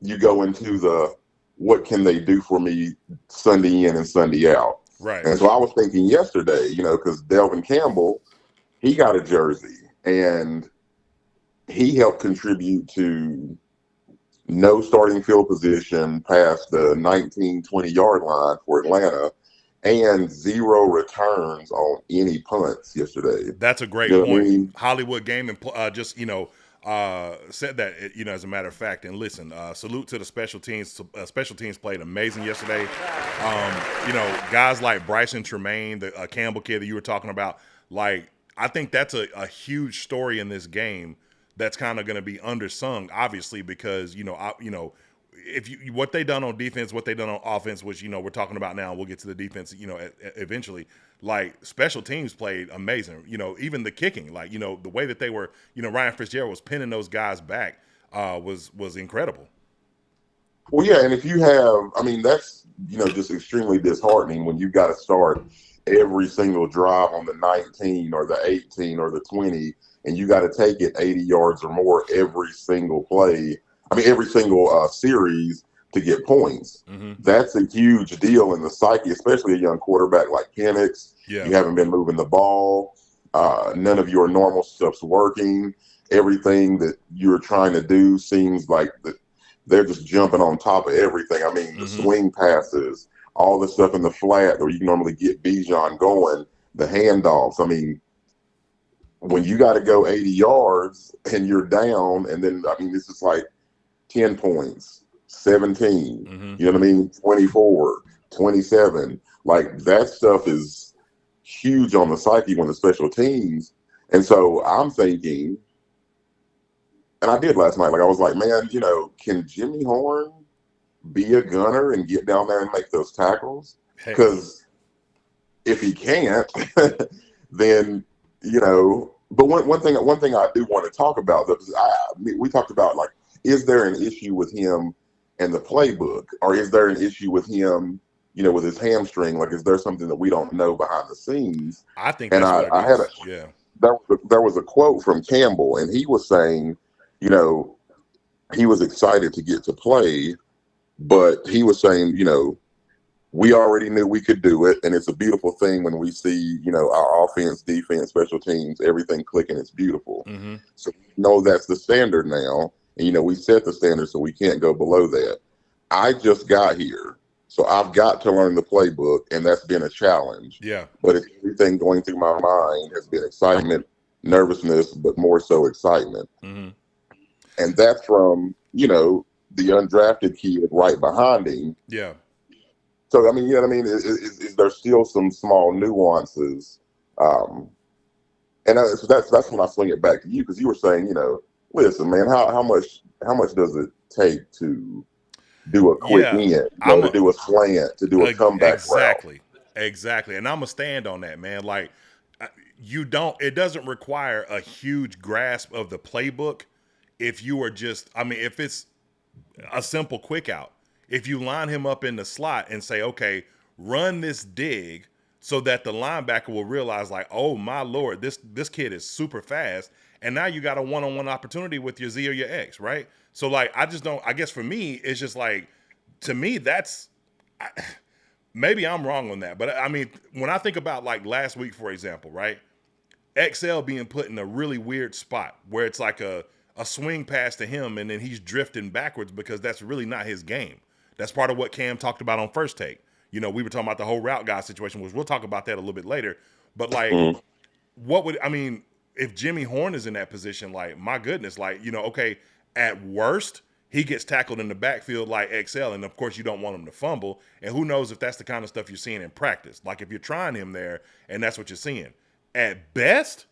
S6: you go into the what can they do for me Sunday in and Sunday out.
S4: Right.
S6: And so I was thinking yesterday, because Delvin Campbell, he got a jersey and he helped contribute to no starting field position past the 19, 20-yard line for Atlanta and 0 returns on any punts yesterday.
S4: That's a great point. Hollywood Gaming said that, as a matter of fact. And listen, salute to the special teams. Special teams played amazing yesterday. Guys like Bryson Tremaine, the Campbell kid that you were talking about, I think that's a huge story in this game that's kind of going to be undersung, obviously, because, what they done on defense, what they done on offense, which, we're talking about now, we'll get to the defense, eventually. Special teams played amazing. Even the kicking, the way that they were, Ryan Fitzgerald was pinning those guys back was incredible.
S6: Well, yeah, and if you have, that's, just extremely disheartening when you've got to start every single drive on the 19 or the 18 or the 20, and you got to take it 80 yards or more every single play. Every single series to get points. That's a huge deal in the psyche, especially a young quarterback like Penix. Yeah. You haven't been moving the ball. None of your normal stuff's working. everything that you're trying to do seems like they're just jumping on top of everything. I mean, the swing passes, all the stuff in the flat where you normally get Bijan going, the handoffs. I mean, when you got to go 80 yards and you're down, and then, I mean, this is like 10 points, 17, you know what I mean? 24, 27. Like, that stuff is huge on the psyche when the special teams. And so I'm thinking, and I did last night, like, I was like, man, you know, can Jimmy Horn be a gunner and get down there and make those tackles? Because if he can't, then, you know, but one thing I do want to talk about, we talked about, like, is there an issue with him and the playbook, or is there an issue with him, you know, with his hamstring? Like, is there something that we don't know behind the scenes?
S4: I think
S6: and
S4: that's
S6: I had there was a quote from Campbell, and he was saying, you know, he was excited to get to play, but he was saying, you know, we already knew we could do it, and it's a beautiful thing when we see, you know, our offense, defense, special teams, everything clicking. It's beautiful. So we know that's the standard now, and, you know, we set the standard, so we can't go below that. I just got here, so I've got to learn the playbook, and that's been a challenge.
S4: Yeah.
S6: But everything going through my mind has been excitement, nervousness, but more so excitement. And that's from, you know, the undrafted kid right behind him.
S4: Yeah.
S6: So, I mean, you know what I mean? Is there still some small nuances? So that's when I swing it back to you, because you were saying, you know, listen, man, how much does it take to do a quick end, to do a slant, to do a comeback route?
S4: Exactly. And I'm going to stand on that, man. Like, it doesn't require a huge grasp of the playbook if you are just, I mean, if it's a simple quick out. If you line him up in the slot and say, okay, run this dig so that the linebacker will realize, like, oh, my Lord, this kid is super fast. And now you got a one-on-one opportunity with your Z or your X, right? So, like, I guess for me, it's just like, to me, maybe I'm wrong on that. But, I mean, when I think about, like, last week, for example, right? XL being put in a really weird spot where it's like a swing pass to him and then he's drifting backwards because that's really not his game. That's part of what Cam talked about on First Take. You know, we were talking about the whole route guy situation, which we'll talk about that a little bit later. But, like, if Jimmy Horn is in that position, like, my goodness, like, you know, okay, at worst, he gets tackled in the backfield like XL, and, of course, you don't want him to fumble. And who knows if that's the kind of stuff you're seeing in practice. Like, if you're trying him there and that's what you're seeing. At best,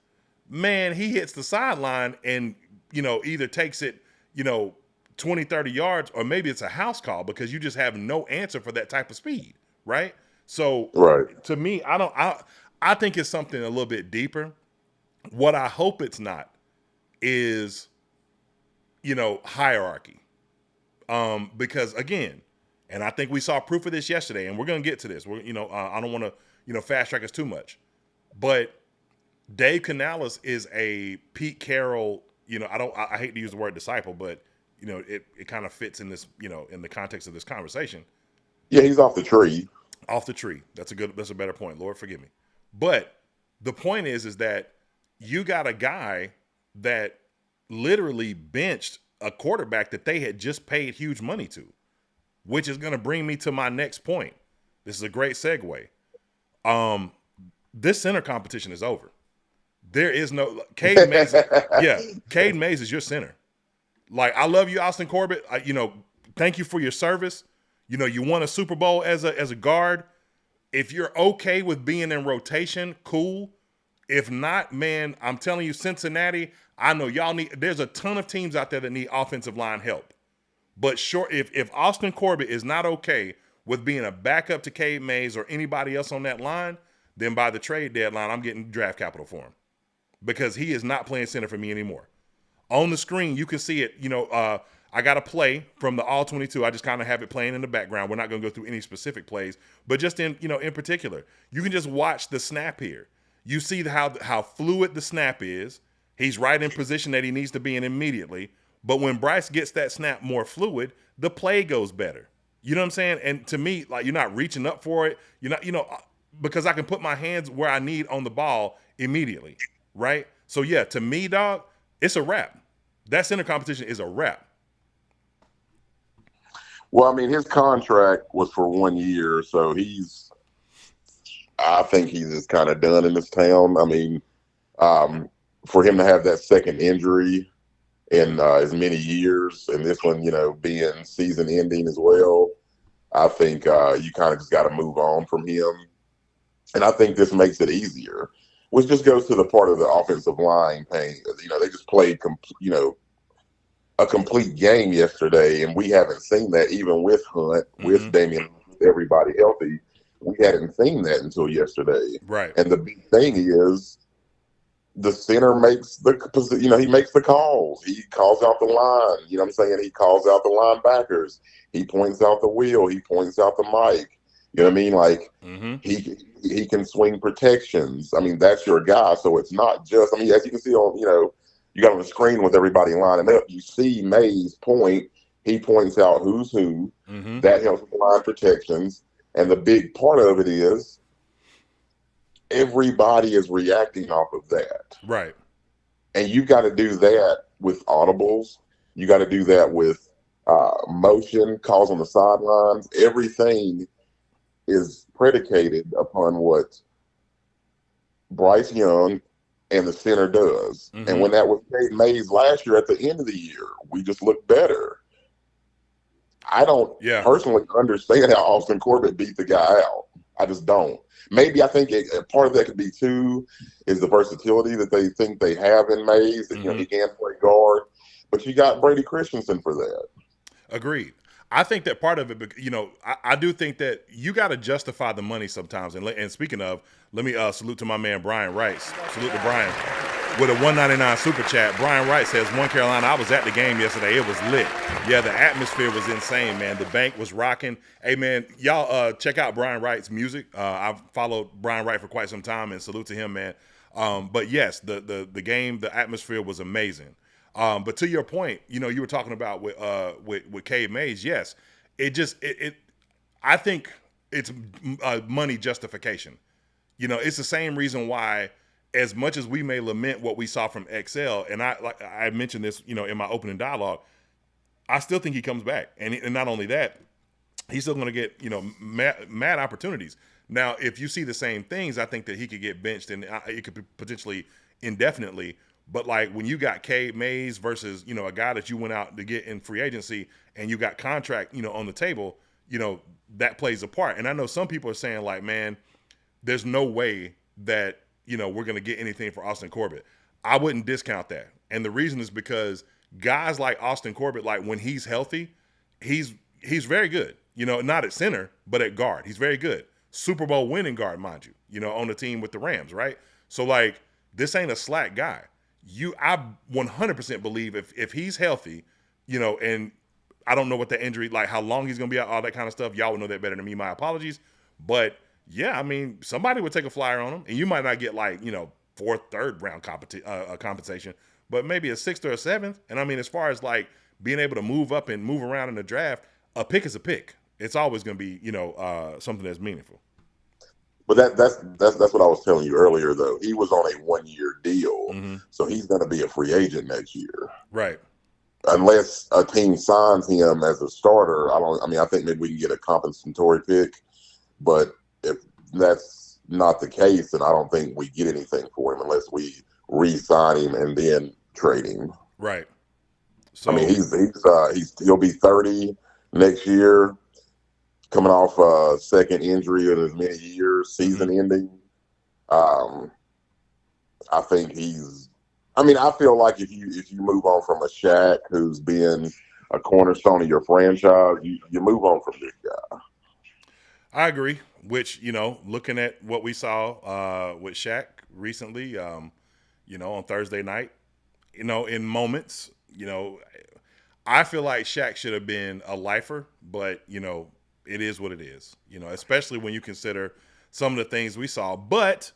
S4: man, he hits the sideline and, you know, either takes it, you know, 20, 30 yards, or maybe it's a house call because you just have no answer for that type of speed, right? So, to me, I think it's something a little bit deeper. What I hope it's not is, you know, hierarchy. Because, again, and I think we saw proof of this yesterday, and we're going to get to this. I don't want to, you know, fast track us too much. But Dave Canales is a Pete Carroll, you know, I hate to use the word disciple, but, you know, it kind of fits in this, you know, in the context of this conversation.
S6: Yeah, he's off the tree.
S4: Off the tree. That's a better point. Lord forgive me. But the point is that you got a guy that literally benched a quarterback that they had just paid huge money to, which is going to bring me to my next point. This is a great segue. This center competition is over. There is no Caden Mays. Caden Mays is your center. Like, I love you, Austin Corbett. You know, thank you for your service. You know, you won a Super Bowl as a guard. If you're okay with being in rotation, cool. If not, man, I'm telling you, Cincinnati, I know y'all there's a ton of teams out there that need offensive line help. But if Austin Corbett is not okay with being a backup to Cade Mays or anybody else on that line, then by the trade deadline, I'm getting draft capital for him. Because he is not playing center for me anymore. On the screen, you can see it. You know, I got a play from the All-22. I just kind of have it playing in the background. We're not going to go through any specific plays, but just in particular, you can just watch the snap here. You see how fluid the snap is. He's right in position that he needs to be in immediately. But when Bryce gets that snap more fluid, the play goes better. You know what I'm saying? And to me, like, you're not reaching up for it. You're not, you know, because I can put my hands where I need on the ball immediately, right? So, yeah, to me, dog, it's a wrap. That center competition is a wrap.
S6: Well, I mean, his contract was for 1 year, so I think he's just kind of done in this town. I mean, for him to have that second injury in as many years, and this one, being season ending as well, I think you kind of just got to move on from him. And I think this makes it easier, which just goes to the part of the offensive line paying. They just played, a complete game yesterday, and we haven't seen that even with Hunt, with Damian, with everybody healthy. We hadn't seen that until yesterday.
S4: Right.
S6: And the big thing is the center makes he makes the calls. He calls out the line. You know what I'm saying? He calls out the linebackers. He points out the wheel. He points out the mic. You know what I mean? Like, he can swing protections. I mean, that's your guy. So it's not just, as you can see on, you got on the screen with everybody lining up. You see Mays point. He points out who's who. That helps with line protections. And the big part of it is everybody is reacting off of that.
S4: Right.
S6: And you got to do that with audibles. You got to do that with motion, calls on the sidelines. Everything is predicated upon what Bryce Young and the center does. And when that was Mays last year at the end of the year, we just looked better. I don't personally understand how Austin Corbett beat the guy out. I just don't. Maybe I think part of that could be too is the versatility that they think they have in Mays. And, he can play guard, but you got Brady Christensen for that.
S4: Agreed. I think that part of it, I do think that you got to justify the money sometimes. And speaking of, let me salute to my man Brian Wright. Salute to Brian with a $1.99 super chat. Brian Wright says, "One Carolina, I was at the game yesterday. It was lit. Yeah, the atmosphere was insane, man. The bank was rocking. Hey, man, y'all check out Brian Wright's music. I've followed Brian Wright for quite some time, and salute to him, man. But yes, the game, the atmosphere was amazing. But to your point, you were talking about with Cade Mays. Yes, I think it's money justification. It's the same reason why, as much as we may lament what we saw from XL, and I mentioned this, in my opening dialogue, I still think he comes back, and not only that, he's still going to get mad opportunities. Now, if you see the same things, I think that he could get benched, and it could be potentially indefinitely. But like when you got Cade Mays versus, a guy that you went out to get in free agency and you got contract, on the table, that plays a part. And I know some people are saying like, man, there's no way that, we're going to get anything for Austin Corbett. I wouldn't discount that. And the reason is because guys like Austin Corbett, like when he's healthy, he's very good, not at center, but at guard. He's very good. Super Bowl winning guard, mind you, on the team with the Rams. Right. So like, this ain't a slack guy. I 100% believe if he's healthy, and I don't know what the injury, like how long he's going to be out, all that kind of stuff. Y'all would know that better than me. My apologies. But yeah, somebody would take a flyer on him, and you might not get like, fourth, third round compensation, but maybe a sixth or a seventh. And as far as like being able to move up and move around in the draft, a pick is a pick. It's always going to be, something that's meaningful.
S6: But that's what I was telling you earlier, though. He was on a 1-year deal, so he's going to be a free agent next year,
S4: right?
S6: Unless a team signs him as a starter. I think maybe we can get a compensatory pick, but if that's not the case, then I don't think we get anything for him unless we re-sign him and then trade him.
S4: Right. So
S6: he'll be 30 next year. Coming off a second injury in as many years, season ending. I think I feel like if you move on from a Shaq who's been a cornerstone of your franchise, you move on from this guy.
S4: I agree, which, looking at what we saw with Shaq recently, on Thursday night, in moments, I feel like Shaq should have been a lifer, but, it is what it is, especially when you consider some of the things we saw. But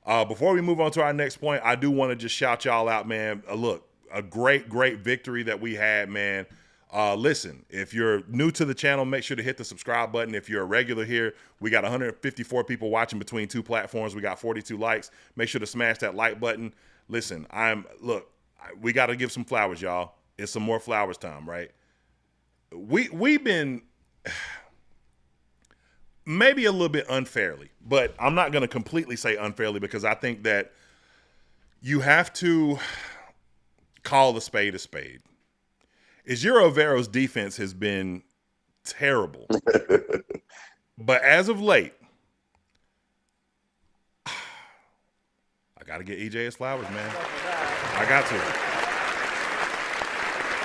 S4: before we move on to our next point, I do want to just shout y'all out, man. Look, a great victory that we had, man. Listen, if you're new to the channel, make sure to hit the subscribe button. If you're a regular here, we got 154 people watching between two platforms. We got 42 likes. Make sure to smash that like button. Listen, we got to give some flowers, y'all. It's some more flowers time, right? We've been maybe a little bit unfairly, but I'm not going to completely say unfairly because I think that you have to call a spade a spade. Ejiro Vero's defense has been terrible. But as of late, I got to get EJ his flowers, man. I got to.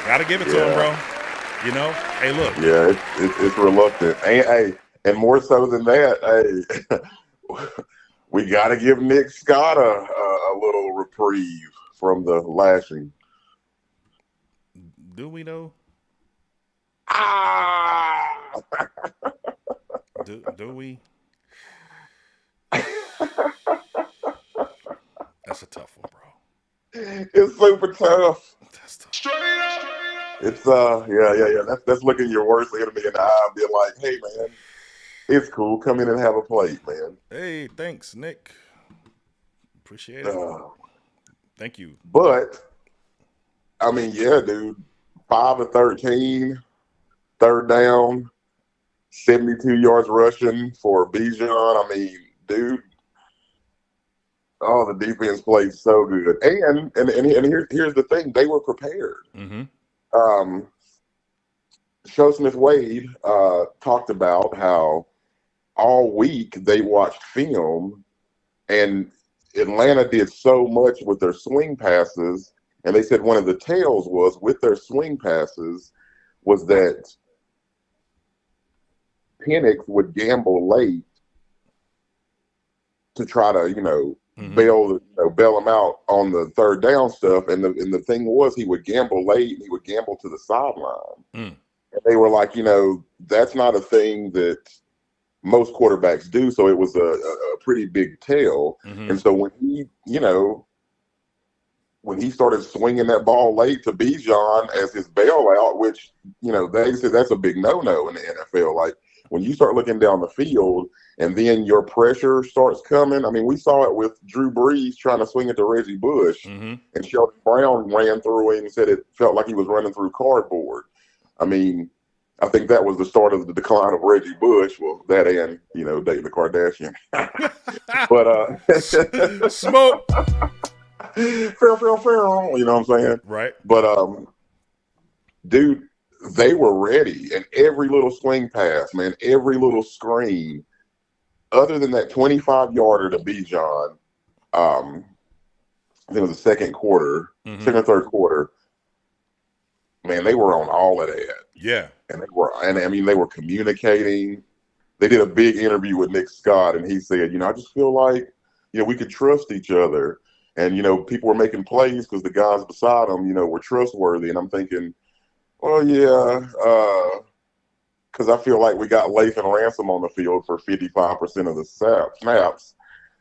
S4: Got to give it to him, bro. You know? Hey, look.
S6: Yeah, it's reluctant. And more so than that, we got to give Nick Scott a little reprieve from the lashing.
S4: Do we know? Do we? That's a tough one, bro.
S6: It's super tough.
S4: That's tough.
S6: It's yeah. That's looking your worst enemy in the eye and being like, hey man, it's cool. Come in and have a plate, man.
S4: Hey, thanks, Nick. Appreciate it. Thank you.
S6: But I mean, yeah, dude. 5 of 13, third down, 72 yards rushing for Bijan. I mean, dude. Oh, the defense played so good. And here's the thing. They were prepared.
S4: Mm-hmm.
S6: Show Smith Wade talked about how all week they watched film, and Atlanta did so much with their swing passes. And they said one of the tells was with their swing passes was that Penix would gamble late to try to,
S4: Mm-hmm.
S6: bail him out on the third down stuff. And the thing was he would gamble late and he would gamble to the sideline.
S4: Mm.
S6: And they were like, that's not a thing that most quarterbacks do. So it was a pretty big tell.
S4: Mm-hmm.
S6: And so when he started swinging that ball late to Bijan as his bailout, which, they said that's a big no-no in the NFL. Like, when you start looking down the field and then your pressure starts coming, I mean, we saw it with Drew Brees trying to swing it to Reggie Bush,
S4: Mm-hmm.
S6: and Sheldon Brown ran through him and said it felt like he was running through cardboard. I mean, I think that was the start of the decline of Reggie Bush. Well, that and, dating the Kardashian. But
S4: Smoke.
S6: fair, you know what I'm saying?
S4: Right.
S6: But dude, they were ready, and every little swing pass, man, every little screen, other than that 25-yarder to Bijan, I think it was the second or third quarter, man, they were on all of that.
S4: Yeah.
S6: And they were communicating. They did a big interview with Nick Scott, and he said, I just feel like, we could trust each other. And, people were making plays because the guys beside them, were trustworthy. And I'm thinking, well, yeah, because I feel like we got Lathan Ransom on the field for 55% of the snaps.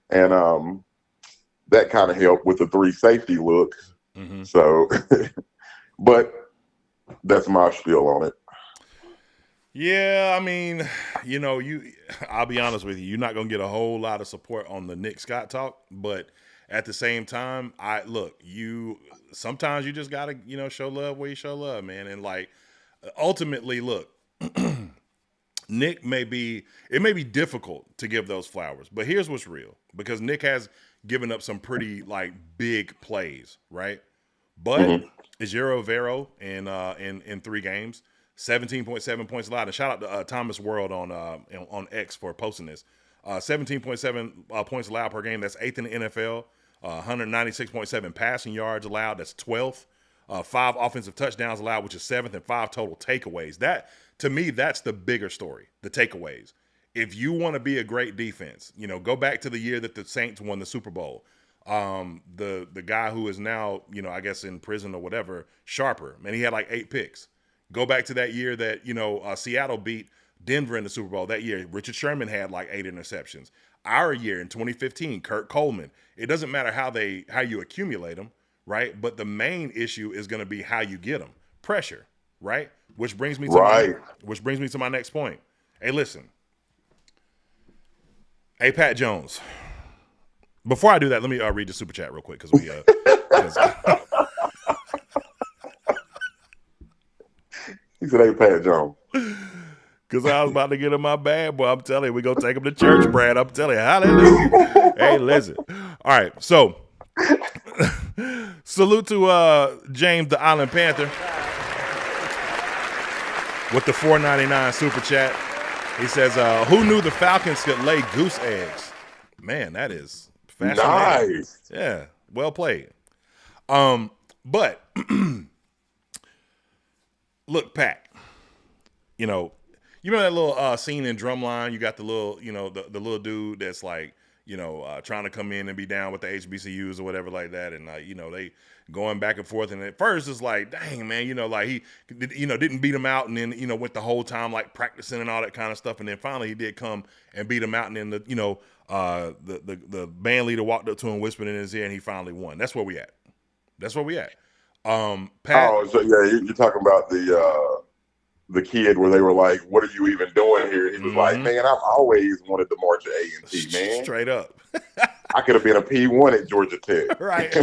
S6: And that kind of helped with the 3 safety look.
S4: Mm-hmm.
S6: So, but that's my spiel on it.
S4: Yeah, I mean, I'll be honest with you. You're not going to get a whole lot of support on the Nick Scott talk, but at the same time, sometimes you just got to, show love where you show love, man. And ultimately, look, Nick it may be difficult to give those flowers, but here's what's real, because Nick has given up some pretty big plays, right? But Ejiro Vero in 3 games, 17.7 points allowed. And shout out to Thomas World on X for posting this. 17.7 points allowed per game. That's 8th in the NFL. 196.7 passing yards allowed. That's 12th. 5 offensive touchdowns allowed, which is 7th, and 5 total takeaways. That, to me, that's the bigger story, the takeaways. If you want to be a great defense, go back to the year that the Saints won the Super Bowl. The guy who is now, I guess in prison or whatever, Sharper, man, he had 8 picks. Go back to that year that, Seattle beat Denver in the Super Bowl. That year, Richard Sherman had 8 interceptions. Our year in 2015, Kurt Coleman. It doesn't matter how you accumulate them, right? But the main issue is going to be how you get them. Pressure, right? Which brings me to my next point. Hey, listen. Hey, Pat Jones. Before I do that, let me read the super chat real quick because
S6: He said, "Hey, Pat Jones."
S4: Because I was about to get in my bag, boy. I'm telling you, we're going to take him to church, Brad. I'm telling you, hallelujah. Hey, listen. All right, so salute to James the Island Panther with the $4.99 super chat. He says, who knew the Falcons could lay goose eggs? Man, that is fascinating.
S6: Nice.
S4: Yeah, well played. But look, Pat, you know, you remember that little scene in Drumline? You got the little, you know, the little dude that's like, you know, trying to come in and be down with the HBCUs or whatever like that. And, you know, they going back and forth. And at first it's like, dang, man, you know, like he, you know, didn't beat him out. And then, you know, went the whole time like practicing and all that kind of stuff. And then finally he did come and beat him out. And then, the band leader walked up to him, whispered in his ear, and he finally won. That's where we at. Pat.
S6: Oh, so yeah, you're talking about the kid where they were like, "What are you even doing here?" He was like, "Man, I've always wanted to march at A&T, man.
S4: Straight up.
S6: I could have been a P1 at Georgia Tech."
S4: Right.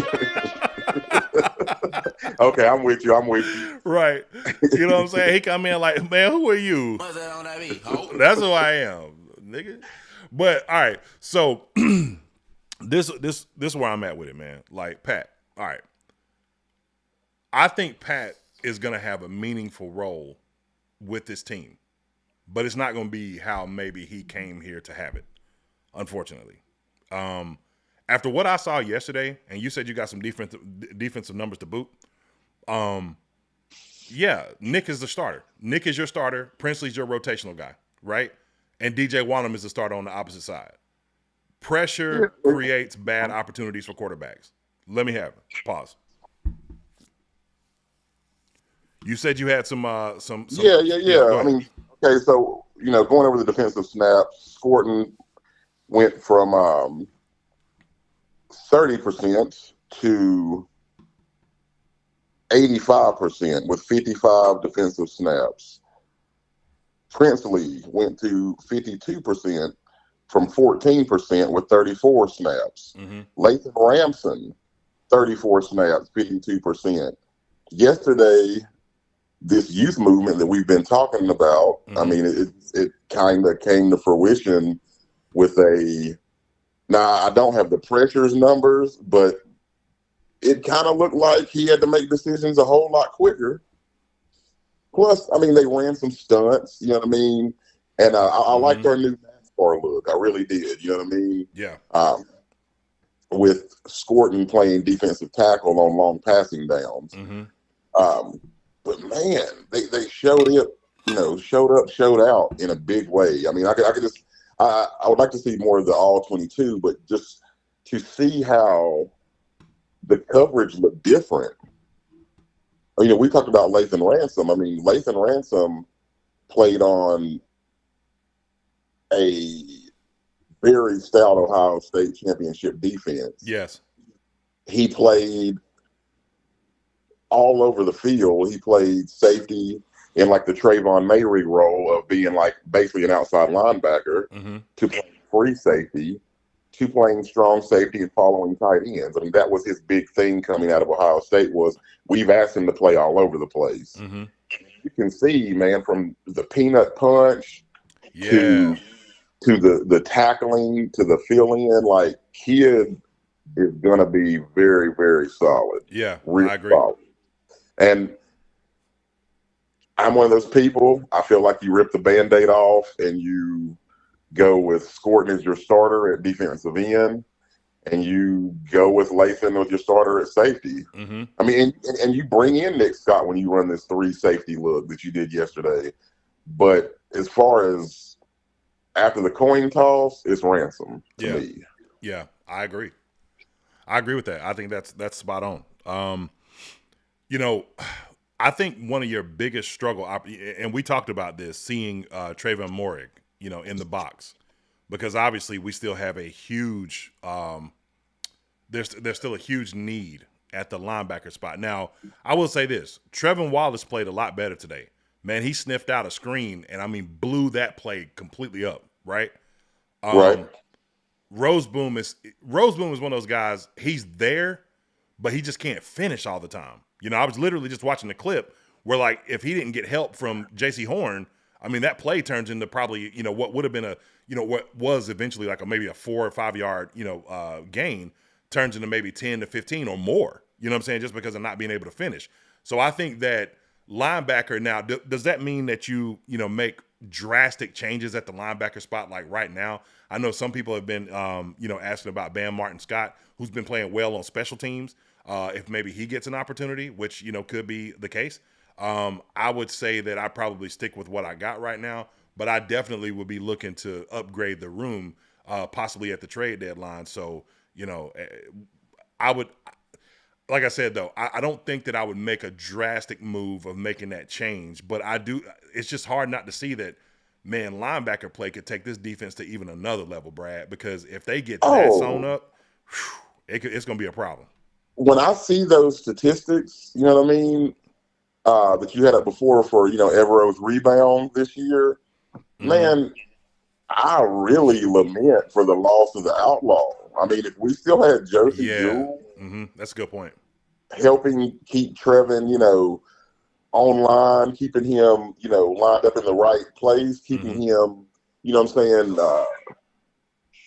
S6: Okay, I'm with you.
S4: Right. You know what I'm saying? He come in like, "Man, who are you?" That's who I am, nigga. But all right, so this is where I'm at with it, man. Like, Pat, all right. I think Pat is gonna have a meaningful role with this team, but it's not gonna be how maybe he came here to have it, unfortunately. After what I saw yesterday, and you said you got some defensive numbers to boot, yeah, Nick is the starter. Nick is your starter. Princely's your rotational guy, right? And DJ Wonnum is the starter on the opposite side. Pressure creates bad opportunities for quarterbacks. Let me have it. Pause. You said you had some.
S6: Yeah. I mean, okay, so you know, going over the defensive snaps, Scorton went from 30% to 85% with 55 defensive snaps. Princely went to 52% from 14% with 34 snaps. Lathan Ramson, 34 snaps, 52%. Yesterday, this youth movement that we've been talking about, I mean, it kind of came to fruition with now I don't have the pressures numbers, but it kind of looked like he had to make decisions a whole lot quicker. Plus, I mean, they ran some stunts, you know what I mean? And I liked our new NASCAR look. I really did, you know what I mean?
S4: Yeah.
S6: With Scorton playing defensive tackle on long passing downs. But man, they showed up, you know, showed out in a big way. I mean, I would like to see more of the all 22, but just to see how the coverage looked different. You know, we talked about Lathan Ransom. I mean, Lathan Ransom played on a very stout Ohio State championship defense.
S4: Yes.
S6: He played all over the field. He played safety in like the Trayvon Mayrie role of being like basically an outside linebacker to playing free safety to playing strong safety and following tight ends. I mean, that was his big thing coming out of Ohio State was we've asked him to play all over the place. You can see, man, from the peanut punch to the tackling to the fill-in, like kid is going to be very, very solid.
S4: Yeah,
S6: real
S4: I agree.
S6: Solid. And I'm one of those people, I feel like you rip the Band-Aid off and you go with Scorton as your starter at defensive end, and you go with Lathan as your starter at safety. I mean, and you bring in Nick Scott when you run this 3 safety look that you did yesterday. But as far as after the coin toss, it's Ransom to me.
S4: Yeah, I agree. I agree with that. I think that's spot on. You know, I think one of your biggest struggle, and we talked about this, seeing Trayvon Morig, you know, in the box, because obviously we still have a huge, there's still a huge need at the linebacker spot. Now, I will say this, Trevin Wallace played a lot better today. Man, he sniffed out a screen and, I mean, blew that play completely up, right?
S6: Right.
S4: Roseboom is one of those guys, he's there, but he just can't finish all the time. You know, I was literally just watching the clip Where like if he didn't get help from J.C. Horn, I mean that play turns into probably what would have been what was eventually like maybe a 4 or 5 yard gain turns into maybe 10 to 15 or more. You know what I'm saying? Just because of not being able to finish. So I think that linebacker now, does that mean that you make drastic changes at the linebacker spot like right now? I know some people have been asking about Bam Martin-Scott, who's been playing well on special teams, if maybe he gets an opportunity, which could be the case. I would say that I probably stick with what I got right now, but I definitely would be looking to upgrade the room possibly at the trade deadline. So I would, like I said, though, I don't think that I would make a drastic move of making that change, but I do. It's just hard not to see that, man, linebacker play could take this defense to even another level, Brad, because if they get that sewn up, it's going to be a problem.
S6: When I see those statistics, you know what I mean, that you had up before for, Evero's rebound this year, man, I really lament for the loss of the Outlaw. I mean, if we still had Josie Jewell,
S4: that's a good point,
S6: helping keep Trevin, online, keeping him, lined up in the right place, keeping him,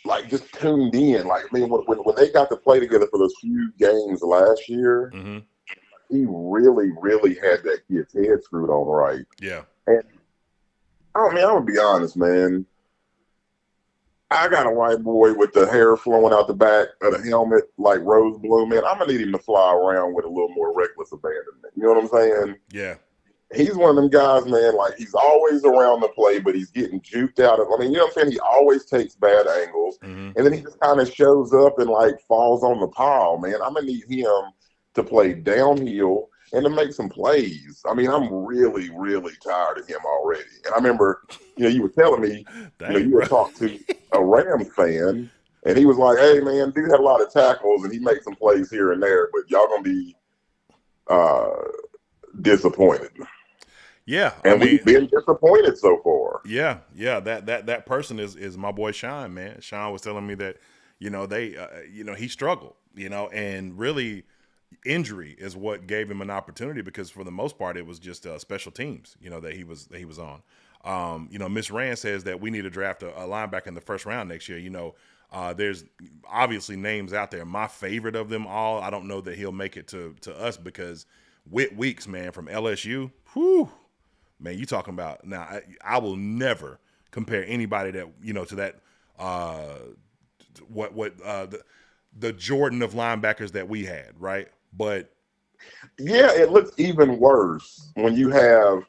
S6: like just tuned in. Like, I mean, when they got to play together for those few games last year, he really, really had that kid's head screwed on right.
S4: Yeah.
S6: And I'm gonna be honest, man. I got a white boy with the hair flowing out the back of the helmet like Rose Bloom, man. I'm gonna need him to fly around with a little more reckless abandonment. You know what I'm saying?
S4: Yeah.
S6: He's one of them guys, man, like he's always around the play, but he's getting juked out of, you know what I'm saying? He always takes bad angles. And then he just kind of shows up and like falls on the pile, man. I'm gonna need him to play downhill and to make some plays. I mean, I'm really, really tired of him already. And I remember, you were telling me, you were talking to a Rams fan, and he was like, hey, man, dude had a lot of tackles, and he made some plays here and there, but y'all going to be disappointed.
S4: Yeah.
S6: And we've been disappointed so far.
S4: Yeah. Yeah. That person is my boy Sean, man. Sean was telling me that, he struggled, and really injury is what gave him an opportunity, because for the most part it was just special teams that he was on. Miss Rand says that we need to draft a linebacker in the first round next year. There's obviously names out there. My favorite of them all, I don't know that he'll make it to us, because Whit Weeks, man, from LSU, man, you talking about now. I will never compare anybody that to that the Jordan of linebackers that we had, right? But
S6: yeah, it looks even worse when you have,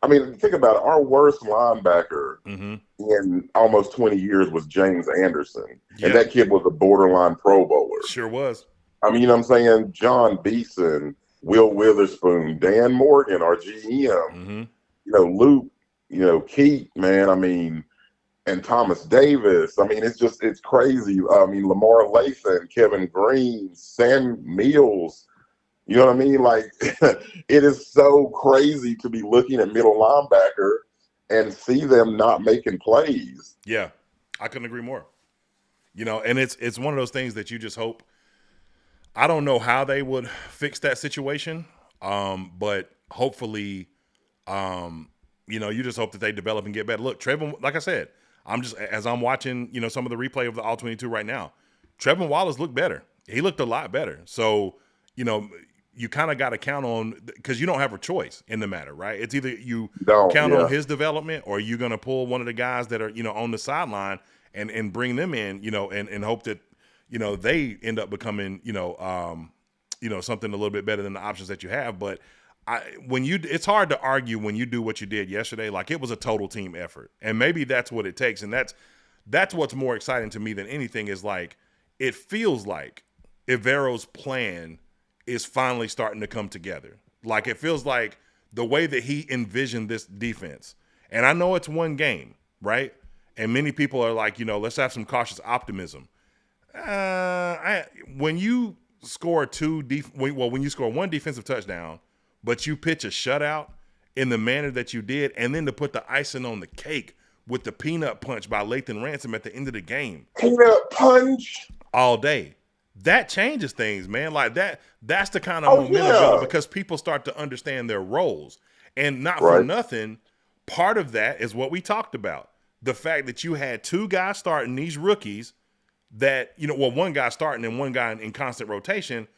S6: think about it. Our worst linebacker in almost 20 years was James Anderson. And that kid was a borderline Pro Bowler.
S4: Sure was.
S6: You know what I'm saying? John Beeson, Will Witherspoon, Dan Morgan, our GM, Luke, Keith, man, and Thomas Davis. It's crazy. Lamar Lathan, Kevin Green, Sam Mills. You know what I mean? Like, it is so crazy to be looking at middle linebacker and see them not making plays.
S4: Yeah, I couldn't agree more. And it's one of those things that you just hope. I don't know how they would fix that situation, but hopefully, you just hope that they develop and get better. Look, Trevin, like I said, as I'm watching, some of the replay of the All-22 right now, Trevin Wallace looked better. He looked a lot better. So, you kind of got to count on, because you don't have a choice in the matter, right? It's either you count on his development, or you're going to pull one of the guys that are, on the sideline and bring them in, and hope that, they end up becoming, something a little bit better than the options that you have. But it's hard to argue when you do what you did yesterday. Like, it was a total team effort, and maybe that's what it takes. And that's what's more exciting to me than anything, is like, it feels like Evero's plan is finally starting to come together. Like, it feels like the way that he envisioned this defense, and I know it's one game, right? And many people are like, let's have some cautious optimism. When you score when you score one defensive touchdown, but you pitch a shutout in the manner that you did, and then to put the icing on the cake with the peanut punch by Lathan Ransom at the end of the game.
S6: Peanut punch
S4: all day. That changes things, man. Like that's the kind of momentum builder, because people start to understand their roles. And not for nothing, part of that is what we talked about. The fact that you had two guys starting, these rookies that, one guy starting and one guy in constant rotation,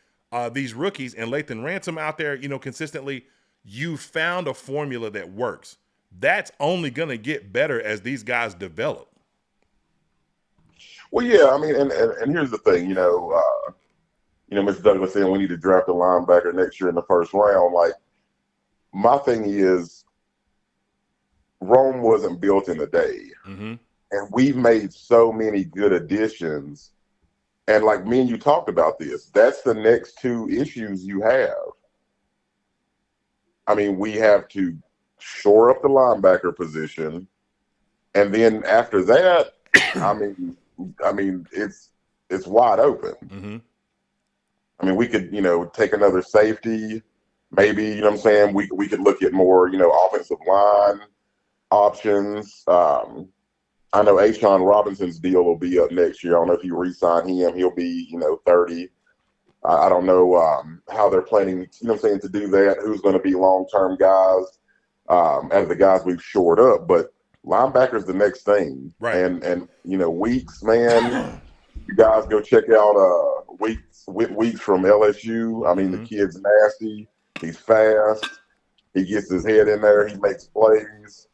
S4: these rookies and Lathan Ransom out there, consistently, you found a formula that works. That's only going to get better as these guys develop.
S6: Well, yeah, I mean, and here's the thing, Mr. Douglas saying we need to draft a linebacker next year in the first round. Like, my thing is, Rome wasn't built in a day.
S4: Mm-hmm.
S6: And we've made so many good additions. And like me and you talked about this, that's the next two issues you have. I mean, we have to shore up the linebacker position. And then after that, I mean, it's wide open.
S4: Mm-hmm.
S6: I mean, we could, take another safety. Maybe, we could look at more, offensive line options. I know Ashawn Robinson's deal will be up next year. I don't know if you re-sign him. He'll be, 30. I don't know how they're planning, to do that. Who's going to be long-term guys as the guys we've shored up. But linebacker's the next thing.
S4: Right.
S6: And Weeks, man, you guys go check out Weeks from LSU. I mean, the kid's nasty. He's fast. He gets his head in there. He makes plays.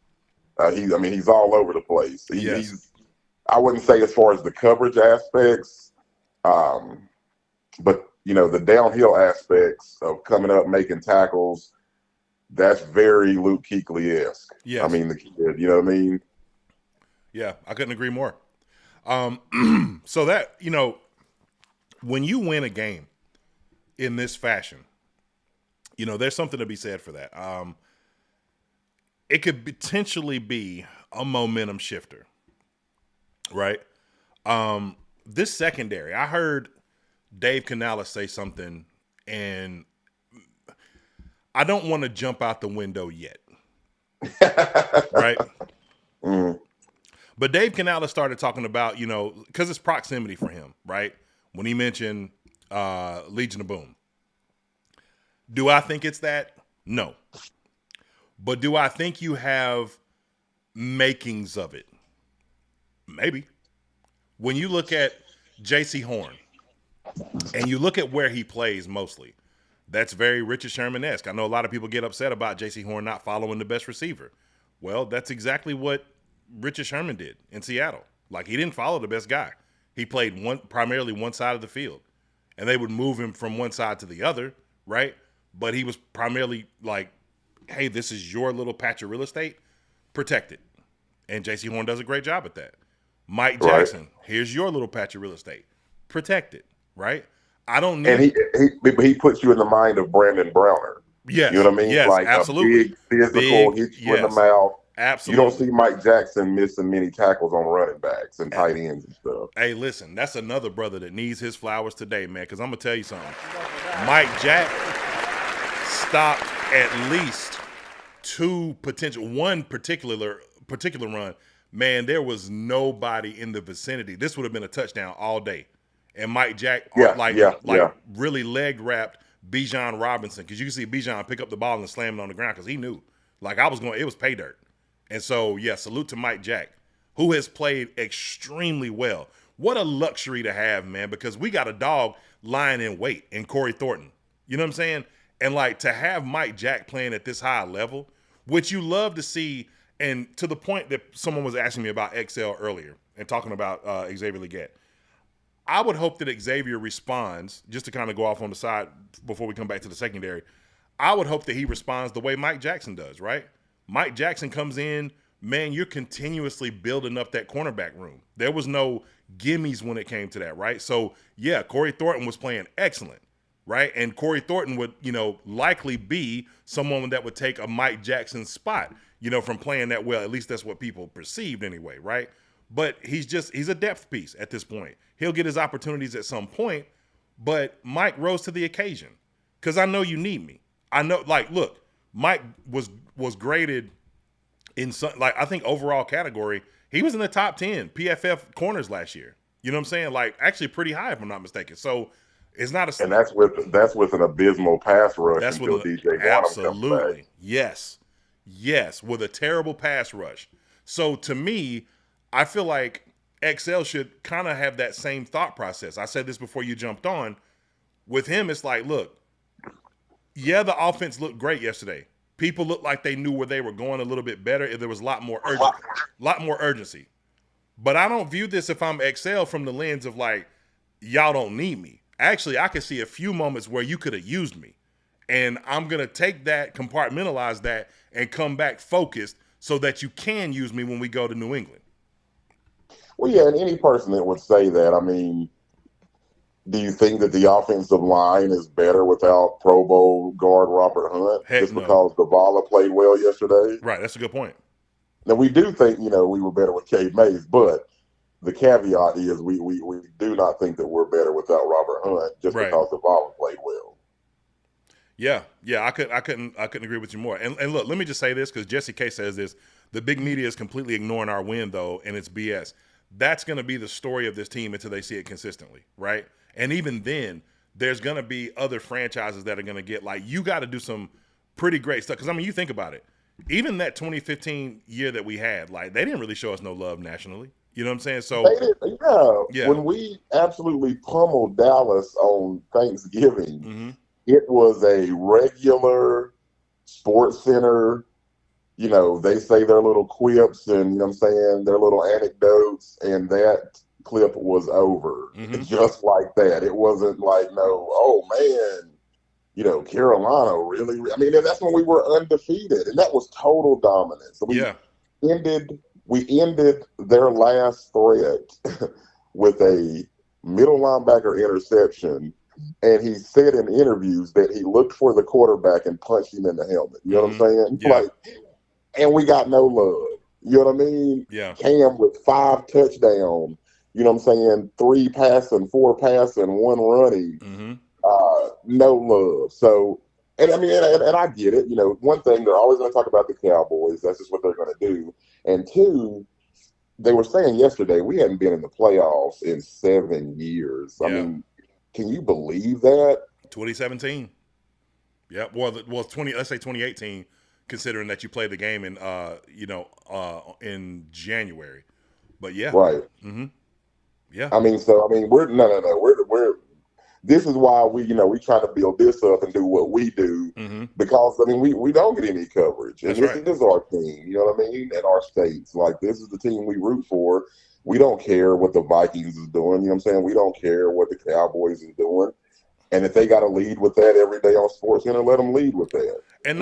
S6: He's all over the place. He's, I wouldn't say as far as the coverage aspects, but the downhill aspects of coming up, making tackles, that's very Luke Kuechly-esque.
S4: Yes.
S6: I mean, the kid, you know what I mean?
S4: Yeah, I couldn't agree more. So that, when you win a game in this fashion, there's something to be said for that. It could potentially be a momentum shifter, right? This secondary, I heard Dave Canales say something, and I don't want to jump out the window yet, right?
S6: Mm.
S4: But Dave Canales started talking about, because it's proximity for him, right? When he mentioned Legion of Boom. Do I think it's that? No. But do I think you have makings of it? Maybe. When you look at J.C. Horn and you look at where he plays mostly, that's very Richard Sherman-esque. I know a lot of people get upset about J.C. Horn not following the best receiver. Well, that's exactly what Richard Sherman did in Seattle. Like, he didn't follow the best guy. He played primarily one side of the field. And they would move him from one side to the other, right? But he was primarily like, hey, this is your little patch of real estate. Protect it. And J.C. Horn does a great job at that. Mike Jackson, here's your little patch of real estate. Protect it, right? I don't need.
S6: And he puts you in the mind of Brandon Browner.
S4: Yes.
S6: You know what I mean?
S4: Yes,
S6: like
S4: absolutely.
S6: A big physical, hit you in the mouth.
S4: Absolutely.
S6: You don't see Mike Jackson missing many tackles on running backs and tight ends and stuff.
S4: Hey, listen, that's another brother that needs his flowers today, man, because I'm going to tell you something. Mike Jack stopped at least one particular run. Man, there was nobody in the vicinity. This would have been a touchdown all day. And Mike Jack really leg wrapped Bijan Robinson, because you can see Bijan pick up the ball and slam it on the ground because he knew. Like, it was pay dirt. And so, yeah, salute to Mike Jack, who has played extremely well. What a luxury to have, man, because we got a dog lying in wait in Corey Thornton. You know what I'm saying? And, like, to have Mike Jack playing at this high level, which you love to see, and to the point that someone was asking me about XL earlier and talking about Xavier Legette. I would hope that Xavier responds, just to kind of go off on the side before we come back to the secondary, I would hope that he responds the way Mike Jackson does, right? Mike Jackson comes in, man, you're continuously building up that cornerback room. There was no gimmies when it came to that, right? So, yeah, Corey Thornton was playing excellent, right? And Corey Thornton would, likely be someone that would take a Mike Jackson spot, from playing that well. At least that's what people perceived anyway, right? But he's a depth piece at this point. He'll get his opportunities at some point, but Mike rose to the occasion because I know you need me. I know, like, look, Mike was graded in some, like, I think overall category, he was in the top 10 PFF corners last year. You know what I'm saying? Like, actually pretty high if I'm not mistaken. So it's not a,
S6: and that's with an abysmal pass rush.
S4: That's
S6: until
S4: with
S6: DJ
S4: absolutely
S6: comes back.
S4: Yes. Yes, with a terrible pass rush. So to me, I feel like XL should kind of have that same thought process. I said this before you jumped on. With him, it's like, look, yeah, the offense looked great yesterday. People looked like they knew where they were going a little bit better. There was a lot more urgency. But I don't view this, if I'm XL, from the lens of like, y'all don't need me. Actually, I can see a few moments where you could have used me. And I'm going to take that, compartmentalize that, and come back focused so that you can use me when we go to New England.
S6: Well, yeah, and any person that would say that, I mean, do you think that the offensive line is better without Pro Bowl guard Robert Hunt?
S4: Heck
S6: just
S4: no.
S6: because Gavala played well yesterday?
S4: Right, that's a good point.
S6: Now, we do think, we were better with Cade Mays, but the caveat is we do not think that we're better without Robert Hunt just because Gavala played well.
S4: Yeah, I couldn't agree with you more. And look, let me just say this, because Jesse K says this: the big media is completely ignoring our win, though, and it's BS. That's going to be the story of this team until they see it consistently, right? And even then, there's going to be other franchises that are going to get, like, you got to do some pretty great stuff. Because, I mean, you think about it. Even that 2015 year that we had, like, they didn't really show us no love nationally. You know what I'm saying? So
S6: they did, yeah. When we absolutely pummeled Dallas on Thanksgiving, it was a regular Sports Center. They say their little quips and, their little anecdotes, and that clip was over. Just like that. It wasn't like, oh man, Carolina really, I mean, that's when we were undefeated, and that was total dominance. So we ended their last threat with a middle linebacker interception. And he said in interviews that he looked for the quarterback and punched him in the helmet. You know what I'm saying?
S4: Yeah.
S6: Like, and we got no love. You know what I mean?
S4: Yeah.
S6: Cam with 5 touchdowns. You know what I'm saying? 3 passing, 4 passing, 1 running. No love. So, and I mean, and I get it. One thing, they're always going to talk about the Cowboys. That's just what they're going to do. And 2, they were saying yesterday we hadn't been in the playoffs in 7 years. I mean, can you believe that?
S4: 2017. Yeah. Well, let's say 2018, considering that you played the game in, in January. But yeah.
S6: Right.
S4: Yeah.
S6: I mean, we're we're. This is why we try to build this up and do what we do, because we don't get any coverage, and this is our team. You know what I mean? And our states, like, this is the team we root for. We don't care what the Vikings is doing. You know what I'm saying? We don't care what the Cowboys is doing. And if they got to lead with that every day on SportsCenter, let them lead with that.
S4: And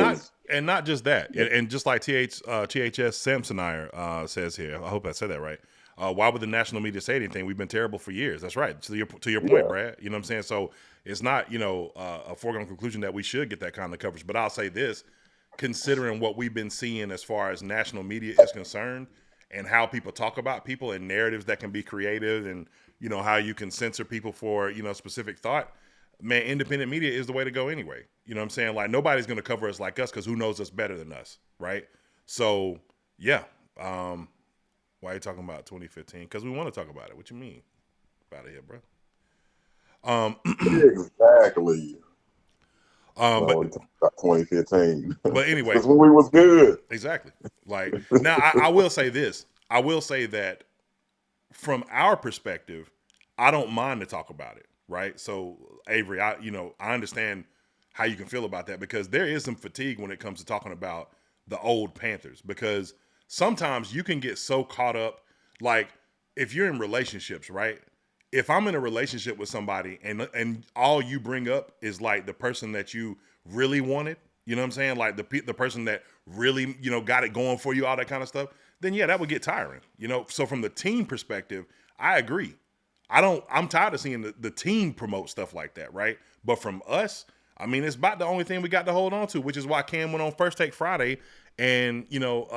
S4: not just that. And just like THS Samsonire says here, I hope I said that right. Why would the national media say anything? We've been terrible for years. That's right. To your point, Brad. You know what I'm saying? So it's not, a foregone conclusion that we should get that kind of coverage. But I'll say this, considering what we've been seeing as far as national media is concerned, and how people talk about people and narratives that can be creative, and, how you can censor people for, specific thought, man, independent media is the way to go anyway. You know what I'm saying? Like, nobody's going to cover us like us, because who knows us better than us, right? So, yeah. Why are you talking about 2015? Because we want to talk about it. What you mean? Out of here, bro.
S6: Exactly.
S4: But
S6: 2015.
S4: But anyway,
S6: that's when we was good.
S4: Exactly. Like, now, I will say this. I will say that from our perspective, I don't mind to talk about it, right? So, Avery, I understand how you can feel about that, because there is some fatigue when it comes to talking about the old Panthers, because sometimes you can get so caught up, like, if you're in relationships, right? If I'm in a relationship with somebody and all you bring up is like the person that you really wanted, you know what I'm saying? Like the person that really, got it going for you, all that kind of stuff, then yeah, that would get tiring, So from the team perspective, I agree. I'm tired of seeing the team promote stuff like that, right? But from us, I mean, it's about the only thing we got to hold on to, which is why Cam went on First Take Friday and,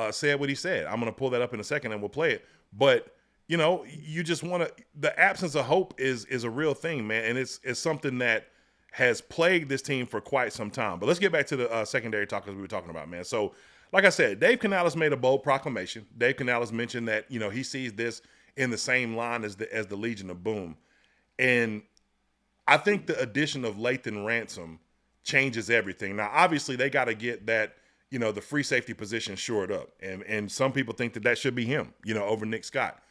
S4: said what he said. I'm going to pull that up in a second and we'll play it. But, you just want to – the absence of hope is a real thing, man. And it's something that has plagued this team for quite some time. But let's get back to the secondary talk, as we were talking about, man. So, like I said, Dave Canales made a bold proclamation. Dave Canales mentioned that, he sees this in the same line as the Legion of Boom. And I think the addition of Lathan Ransom changes everything. Now, obviously, they got to get that, the free safety position shored up. And some people think that should be him, over Nick Scott.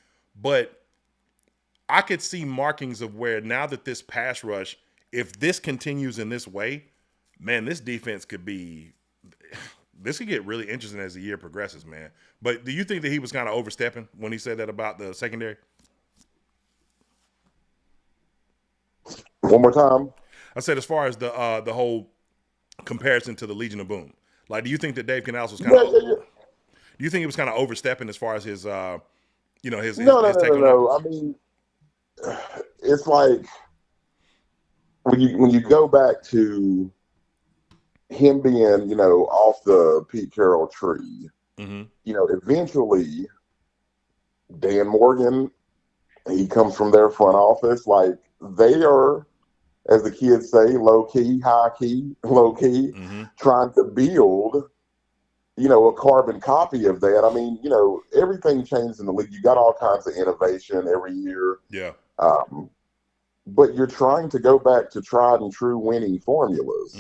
S4: But I could see markings of where now that this pass rush, if this continues in this way, man, this defense could get really interesting as the year progresses, man. But do you think that he was kind of overstepping when he said that about the secondary?
S6: One more time.
S4: I said as far as the whole comparison to the Legion of Boom. Like, do you think that Dave Canales was kind of?
S6: Yeah.
S4: Do you think he was kind of overstepping as far as his, his
S6: No.
S4: take on that?
S6: I mean, it's like when you go back to him being, off the Pete Carroll tree, eventually Dan Morgan, he comes from their front office. Like, they are, as the kids say, low key, high key, low key, trying to build, a carbon copy of that. I mean, everything changes in the league. You got all kinds of innovation every year.
S4: Yeah.
S6: But you're trying to go back to tried and true winning formulas.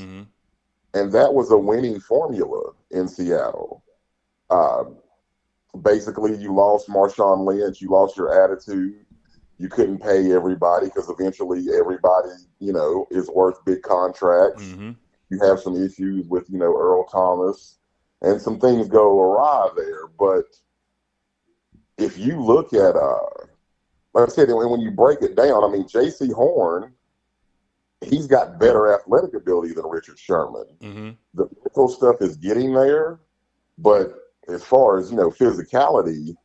S6: And that was a winning formula in Seattle. Basically, you lost Marshawn Lynch. You lost your attitude. You couldn't pay everybody because eventually everybody, is worth big contracts. You have some issues with, Earl Thomas, and some things go awry there. But if you look at, like I said, when you break it down, I mean, J.C. Horn, he's got better athletic ability than Richard Sherman. The mental stuff is getting there, but as far as, physicality,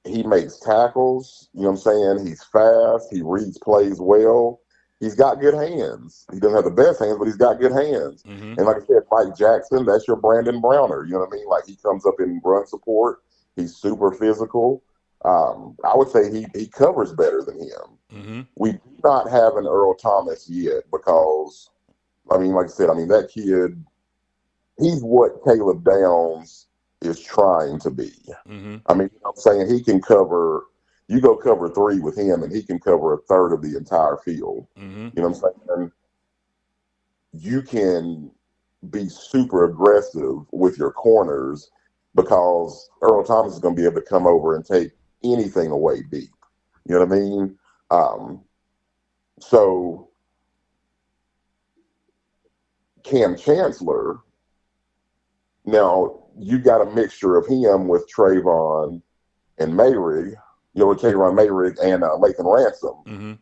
S6: he makes tackles, you know what I'm saying? He's fast. He reads plays well. He's got good hands. He doesn't have the best hands, but he's got good hands. And like I said, Mike Jackson, that's your Brandon Browner. You know what I mean? Like, he comes up in run support. He's super physical. I would say he covers better than him. We do not have an Earl Thomas yet because, I mean, like I said, that kid, he's what Caleb Downs is trying to be. I mean, I'm saying he can cover, you go cover 3 with him and he can cover a third of the entire field. You know what I'm saying? You can be super aggressive with your corners because Earl Thomas is going to be able to come over and take anything away deep. You know what I mean? So Cam Chancellor, now you got a mixture of him with Trayvon and Mayrig, with Trayvon Mayrig and Lathan Ransom.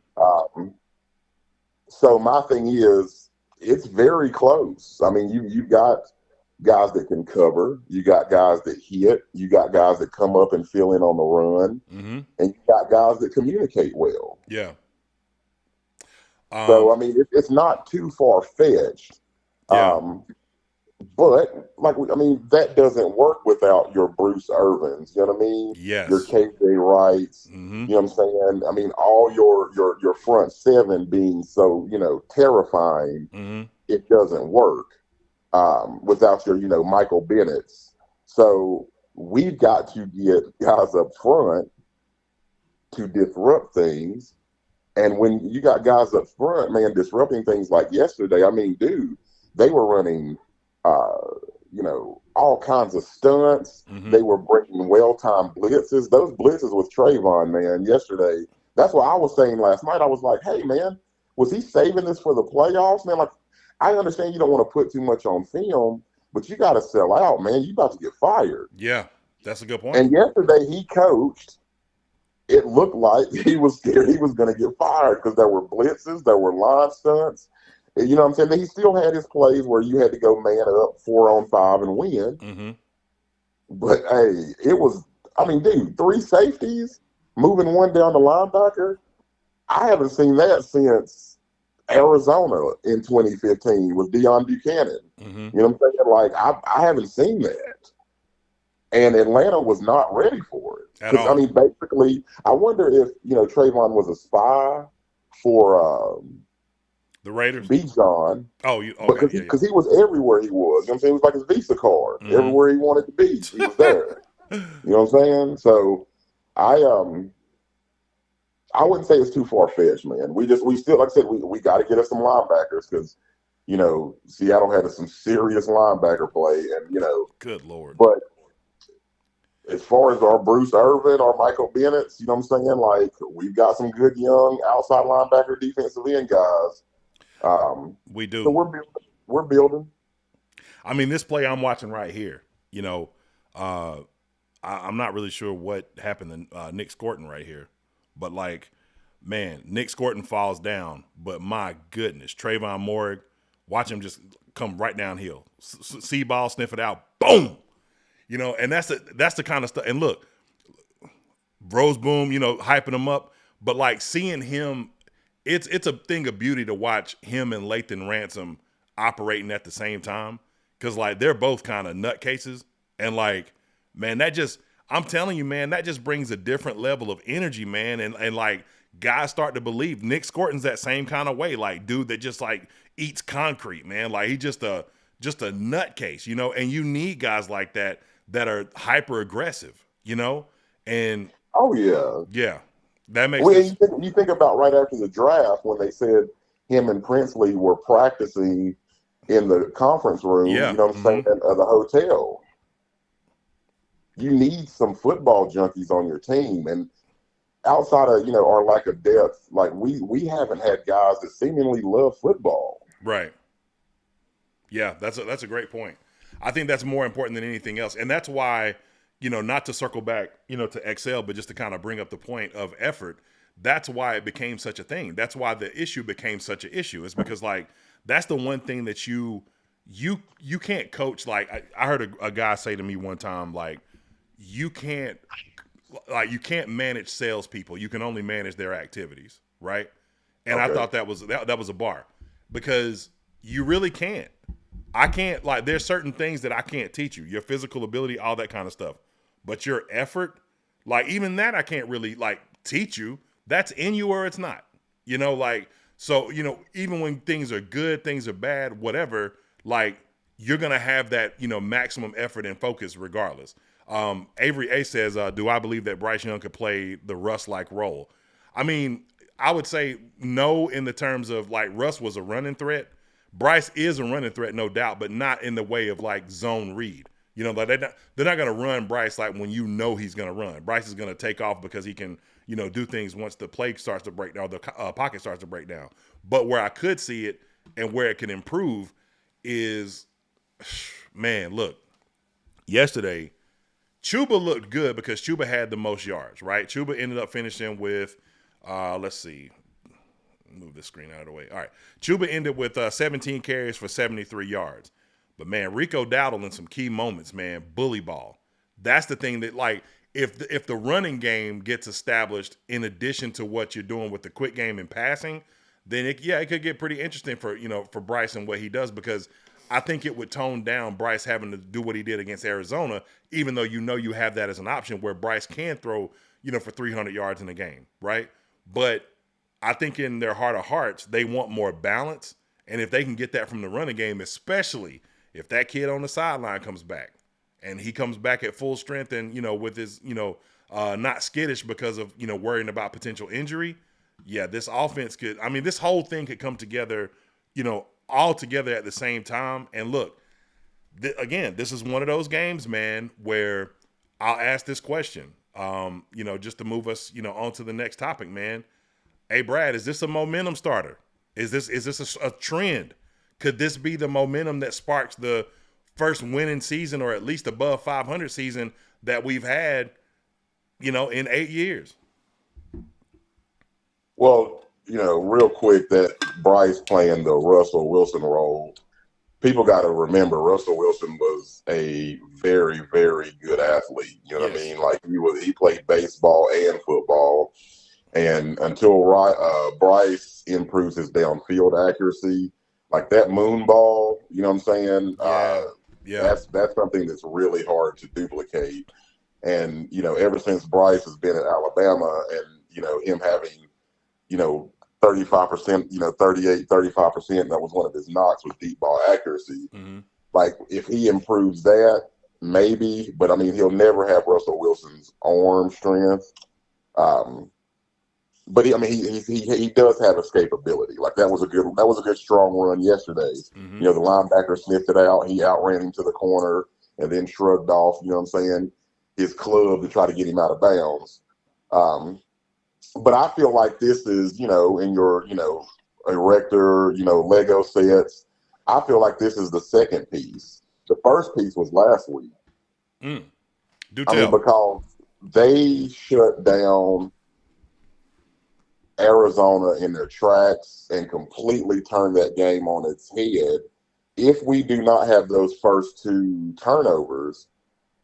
S6: So my thing is, it's very close. I mean, you got guys that can cover, you got guys that hit, you got guys that come up and fill in on the run, and you got guys that communicate well.
S4: Yeah.
S6: So, I mean, it's not too far-fetched. But, that doesn't work without your Bruce Irvins, you know what I mean?
S4: Yes.
S6: Your KJ Wrights, you know what I'm saying? I mean, all your front 7 being so, terrifying, it doesn't work without your, Michael Bennett's. So we've got to get guys up front to disrupt things. And when you got guys up front, man, disrupting things like yesterday, I mean, dude, they were running all kinds of stunts. They were breaking well-timed blitzes. Those blitzes with Trayvon, man, yesterday, that's what I was saying last night. I was like, hey, man, was he saving this for the playoffs? Man, like, I understand you don't want to put too much on film, but you got to sell out, man. You about to get fired.
S4: Yeah, that's a good point.
S6: And yesterday he coached. It looked like he was scared he was going to get fired because there were blitzes, there were line stunts. You know what I'm saying? But he still had his plays where you had to go man up 4-on-5 and win. But, hey, it was, dude, 3 safeties, moving one down the linebacker. I haven't seen that since Arizona in 2015 with Deion Buchanan. You know what I'm saying? Like, I haven't seen that. And Atlanta was not ready for it.
S4: At all.
S6: Basically, I wonder if, Trayvon was a spy for
S4: the Raiders?
S6: Bijan.
S4: Oh, okay.
S6: Because he was everywhere he was. You know what I'm saying? It was like his Visa card. Everywhere he wanted to be, he was there. You know what I'm saying? So I wouldn't say it's too far-fetched, man. We still, like I said, we got to get us some linebackers because Seattle had some serious linebacker play, and
S4: Good Lord.
S6: but as far as our Bruce Irvin, our Michael Bennett's, you know what I'm saying? Like, we've got some good young outside linebacker defensive end guys.
S4: We do.
S6: So we're building.
S4: I mean, this play I'm watching right here, I'm not really sure what happened to Nick Scorton right here. But, man, Nick Scorton falls down. But, my goodness, Trayvon Morig, watch him just come right downhill. See ball, sniff it out, boom. And that's the kind of stuff. And look, Rose Boom, hyping him up. But, seeing him, it's a thing of beauty to watch him and Lathan Ransom operating at the same time. Because, they're both kind of nutcases. And, man, I'm telling you, man, that just brings a different level of energy, man. And guys start to believe Nick Scorton's that same kind of way. Dude that just, eats concrete, man. He's just a nutcase, and you need guys like that are hyper aggressive, and
S6: oh yeah,
S4: that makes
S6: sense. You think about right after the draft when they said him and Princely were practicing in the conference room,
S4: yeah.
S6: You know what I'm saying, at the hotel. You need some football junkies on your team, and outside of our lack of depth, we haven't had guys that seemingly love football.
S4: Right. Yeah, that's a great point. I think that's more important than anything else. And that's why, not to circle back, to Excel, but just to kind of bring up the point of effort, that's why it became such a thing. That's why the issue became such an issue. It's because, that's the one thing that you can't coach. I heard a guy say to me one time, you can't manage salespeople. You can only manage their activities, right? And okay. I thought that was a bar, because you really can't. I can't, there's certain things that I can't teach you, your physical ability, all that kind of stuff. But your effort, even that I can't really, teach you. That's in you or it's not, so, even when things are good, things are bad, whatever, you're going to have that, maximum effort and focus regardless. Avery A says, do I believe that Bryce Young could play the Russ-like role? I mean, I would say no in the terms of, Russ was a running threat. Bryce is a running threat, no doubt, but not in the way of zone read. They're not going to run Bryce when he's going to run. Bryce is going to take off because he can, do things once the play starts to break down, the pocket starts to break down. But where I could see it and where it can improve is, man, look, yesterday, Chuba looked good because Chuba had the most yards, right? Chuba ended up finishing with, let's see. Move this screen out of the way. All right. Chuba ended with 17 carries for 73 yards. But, man, Rico Dowdle in some key moments, man, bully ball. That's the thing that, if the running game gets established in addition to what you're doing with the quick game and passing, then, it could get pretty interesting for Bryce and what he does, because I think it would tone down Bryce having to do what he did against Arizona, even though you have that as an option where Bryce can throw, for 300 yards in a game, right? But I think in their heart of hearts, they want more balance. And if they can get that from the running game, especially if that kid on the sideline comes back and he comes back at full strength and, with his, not skittish because of, worrying about potential injury. Yeah, this offense this whole thing could come together, all together at the same time. And look, again, this is one of those games, man, where I'll ask this question, just to move us, on to the next topic, man. Hey, Brad, is this a momentum starter? Is this a trend? Could this be the momentum that sparks the first winning season, or at least above 500 season that we've had, in 8 years?
S6: Well, real quick, that Bryce playing the Russell Wilson role, people got to remember Russell Wilson was a very, very good athlete. You know what I mean? He played baseball and football. And until Bryce improves his downfield accuracy, that moon ball, you know what I'm saying? That's something that's really hard to duplicate. And, ever since Bryce has been at Alabama and, him having, 35%, 38, 35%, that was one of his knocks, was deep ball accuracy.
S4: Mm-hmm.
S6: If he improves that, maybe, but he'll never have Russell Wilson's arm strength. but he does have escapability. Like that was a good strong run yesterday.
S4: Mm-hmm.
S6: You know, the linebacker sniffed it out. He outran him to the corner and then shrugged off, you know what I'm saying, his club to try to get him out of bounds. But I feel like this is, you know, in your, you know, erector, you know, Lego sets. I feel like this is the second piece. The first piece was last week.
S4: Do tell.
S6: I mean, because they shut down Arizona in their tracks and completely turned that game on its head. If we do not have those first two turnovers,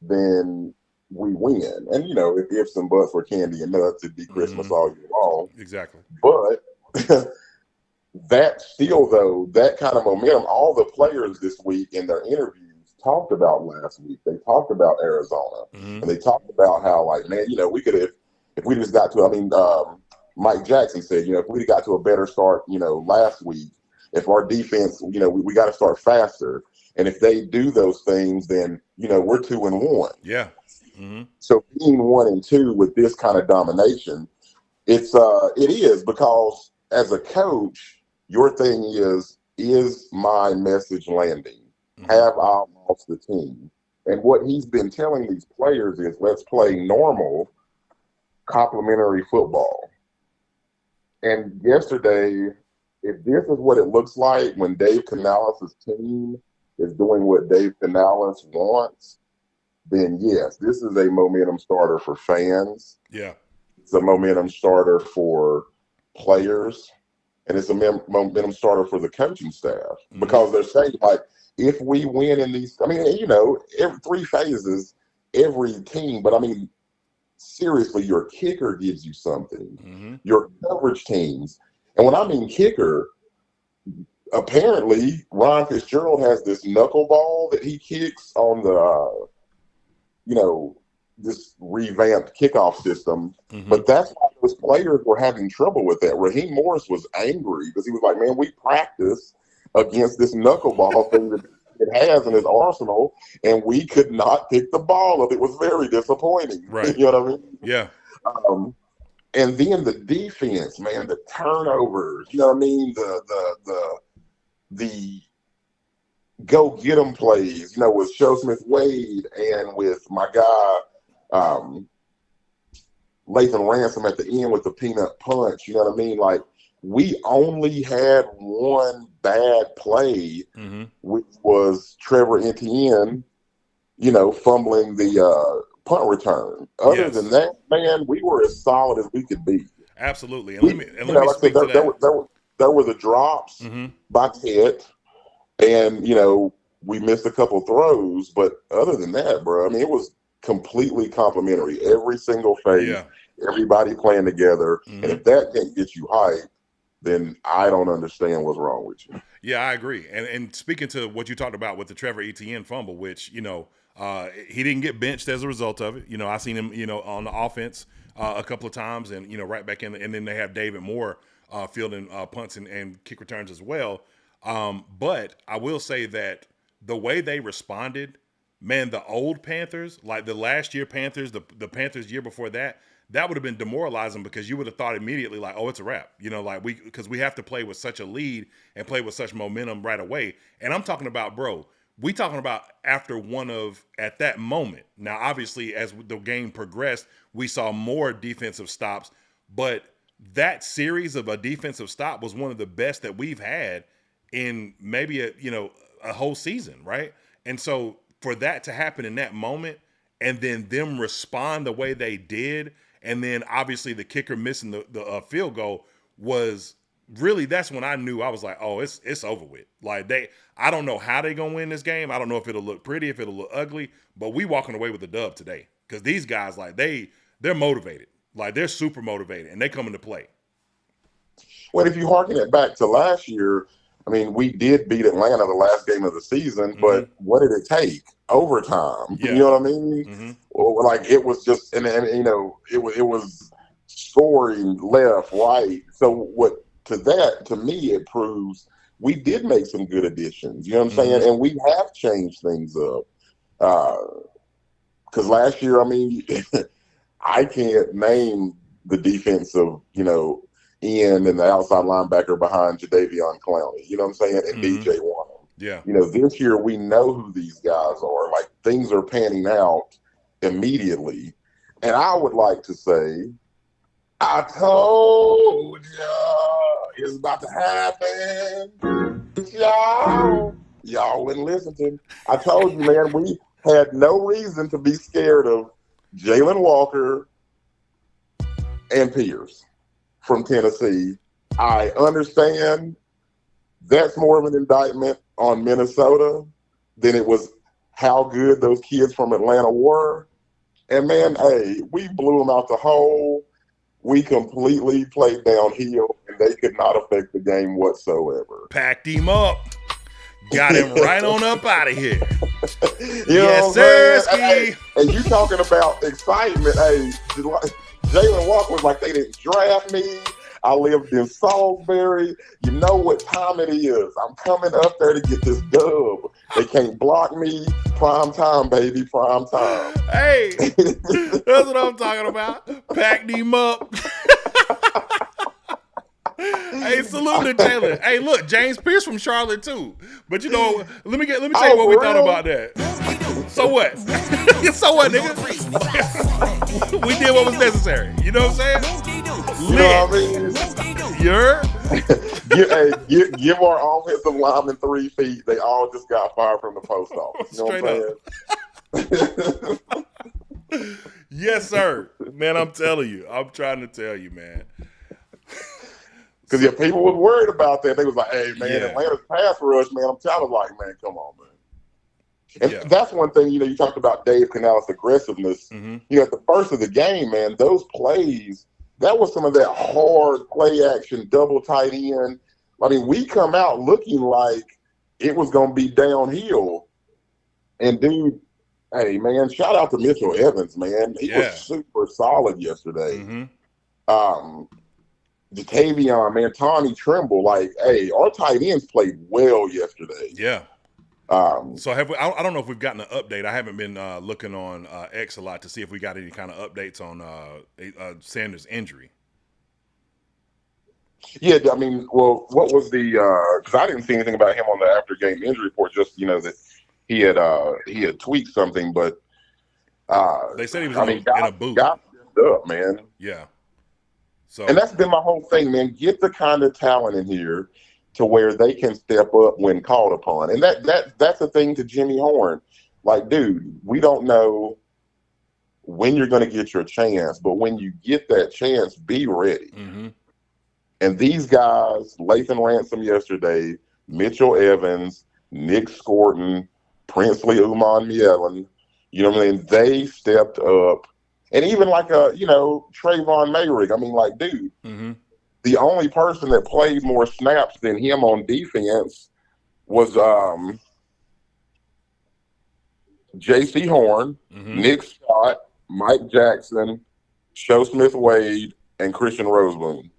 S6: then we win. And, you know, if ifs and buts were candy and nuts, it'd be Christmas all year long.
S4: Exactly.
S6: But that still, though, that kind of momentum, all the players this week in their interviews talked about last week. They talked about Arizona. And they talked about how, like, man, you know, we could have, if we just got to, I mean, Mike Jackson said, you know, if we got to a better start, you know, last week, if our defense, you know, we got to start faster. And if they do those things, then, you know, we're 2-1.
S4: Yeah.
S6: So being 1-2 with this kind of domination, it is because as a coach, your thing is my message landing? Have I lost the team? And what he's been telling these players is, let's play normal, complementary football. And yesterday, if this is what it looks like when Dave Canales' team is doing what Dave Canales wants, then yes, this is a momentum starter for fans.
S4: Yeah.
S6: It's a momentum starter for players. And it's a momentum starter for the coaching staff. Because they're saying, like, if we win in these, I mean, you know, every 3 phases, every team, but I mean, seriously, your kicker gives you something. Your coverage teams. And when I mean kicker, apparently Ron Fitzgerald has this knuckleball that he kicks on the, you know, this revamped kickoff system. But that's why those players were having trouble with that. Raheem Morris was angry because he was like, man, we practice against this knuckleball thing that it has in his arsenal, and we could not pick the ball up. It was very disappointing.
S4: Right.
S6: You know what I mean?
S4: Yeah.
S6: And then the defense, man, the turnovers, you know what I mean? The go get 'em plays, you know, with Show Smith Wade and with my guy Lathan Ransom at the end with the peanut punch, you know what I mean? Like, we only had one bad play, which was Trevor Etienne, you know, fumbling the punt return. Other than that, man, we were as solid as we could be.
S4: Absolutely. And let me speak to that.
S6: There were the drops by Ted, and, you know, we missed a couple throws, but other than that, bro, I mean, it was completely complimentary. Every single phase, everybody playing together. And if that can't get you hyped, then I don't understand what's wrong with you.
S4: Yeah, I agree. And speaking to what you talked about with the Trevor Etienne fumble, which, you know, he didn't get benched as a result of it. You know, I seen him, you know, on the offense a couple of times, and, you know, right back in. And then they have David Moore fielding punts and kick returns as well. But I will say that the way they responded, man, the old Panthers, like the last year Panthers, the Panthers year before that, that would have been demoralizing because you would have thought immediately like, oh, it's a wrap. You know, like because we have to play with such a lead and play with such momentum right away. And I'm talking about, bro, we talking about after at that moment. Now, obviously, as the game progressed, we saw more defensive stops, but that series of a defensive stop was one of the best that we've had in maybe a whole season, right? And so for that to happen in that moment and then them respond the way they did, and then obviously the kicker missing the field goal was really, that's when I knew. I was like, oh, it's over with. Like I don't know how they gonna win this game. I don't know if it'll look pretty, if it'll look ugly, but we walking away with the dub today because these guys, like they're motivated, like they're super motivated, and they come into play.
S6: Well, if you harken it back to last year, I mean, we did beat Atlanta the last game of the season, but what did it take? Overtime.
S4: Yeah.
S6: You know what I mean? Well, like it was just, and you know, it was scoring left, right. So to me, it proves we did make some good additions. You know what I'm saying? And we have changed things up. Because last year, I mean, I can't name the defensive, end and the outside linebacker behind Jadeveon Clowney. You know what I'm saying? And DJ Warner.
S4: Yeah.
S6: This year we know who these guys are. Like, things are panning out immediately. And I would like to say, I told y'all it's about to happen. Y'all wouldn't listen to me. I told you, man, we had no reason to be scared of Jalen Walker and Pierce from Tennessee. I understand that's more of an indictment on Minnesota than it was how good those kids from Atlanta were. And, man, hey, we blew them out the hole. We completely played downhill, and they could not affect the game whatsoever.
S4: Packed him up. Got him right on up out of here.
S6: Yes, sir. Hey, and you talking about excitement. Hey, Jalen Walker was like, they didn't draft me. I lived in Salisbury. You know what time it is. I'm coming up there to get this dub. They can't block me. Prime time, baby. Prime time.
S4: Hey, that's what I'm talking about. Packed him up. Hey, salute to Jalen. Hey, look, James Pierce from Charlotte too. But let me tell you what we thought about that. So what? So what, nigga? We did what was necessary. You know what I'm saying?
S6: You know what I mean? Give our offensive linemen 3 feet. They all just got fired from the post office. You know what I'm saying?
S4: Yes, sir. Man, I'm telling you. I'm trying to tell you, man.
S6: Because people was worried about that. They was like, hey, man, Atlanta's pass rush, man. I'm telling like, man, come on, man. And that's one thing, you talked about Dave Canales' aggressiveness. At the first of the game, man, those plays, that was some of that hard play action, double tight end. I mean, we come out looking like it was going to be downhill. And, dude, hey, man, shout out to Mitchell Evans, man. He was super solid yesterday. Jatavion, man, Tommy Tremble, like, hey, our tight ends played well yesterday.
S4: Yeah. So I don't know if we've gotten an update. I haven't been looking on X a lot to see if we got any kind of updates on Sanders' injury.
S6: Yeah, I mean, well, what was the because I didn't see anything about him on the after game injury report, just that he had tweaked something, but
S4: they said he was in a boot.
S6: Got up, man.
S4: Yeah. So,
S6: and that's been my whole thing, man. Get the kind of talent in here to where they can step up when called upon. And that's the thing to Jimmy Horn. Like, dude, we don't know when you're going to get your chance, but when you get that chance, be ready. And these guys, Lathan Ransom yesterday, Mitchell Evans, Nick Scorton, Princely Uman Mielen, you know what I mean? They stepped up. And even like Trayvon Mayrig, I mean, like, dude, the only person that played more snaps than him on defense was J.C. Horn, Nick Scott, Mike Jackson, Sho Smith-Wade, and Christian Roseboom.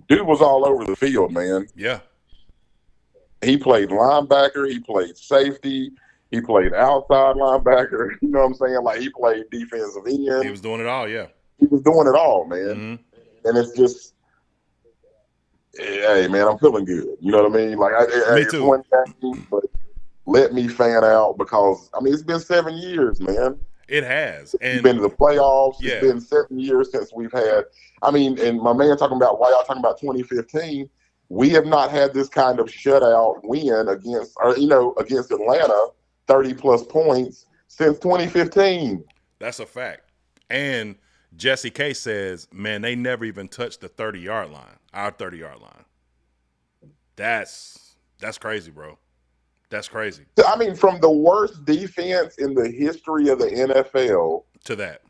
S6: Dude was all over the field, man.
S4: Yeah.
S6: He played linebacker. He played safety. He played outside linebacker. You know what I'm saying? Like, he played defensive end.
S4: He was doing it all, yeah.
S6: He was doing it all, man. And it's just, hey, man, I'm feeling good. You know what I mean? Like,
S4: me too.
S6: One game, but let me fan out because, I mean, it's been 7 years, man.
S4: It has. And
S6: it's been to the playoffs.
S4: Yeah.
S6: It's been 7 years since we've had, I mean, and my man talking about, why y'all talking about 2015, we have not had this kind of shutout win against Atlanta, 30-plus points, since 2015.
S4: That's a fact. And Jesse K says, man, they never even touched the 30-yard line, our 30-yard line. That's crazy, bro. That's crazy.
S6: I mean, from the worst defense in the history of the NFL
S4: to that,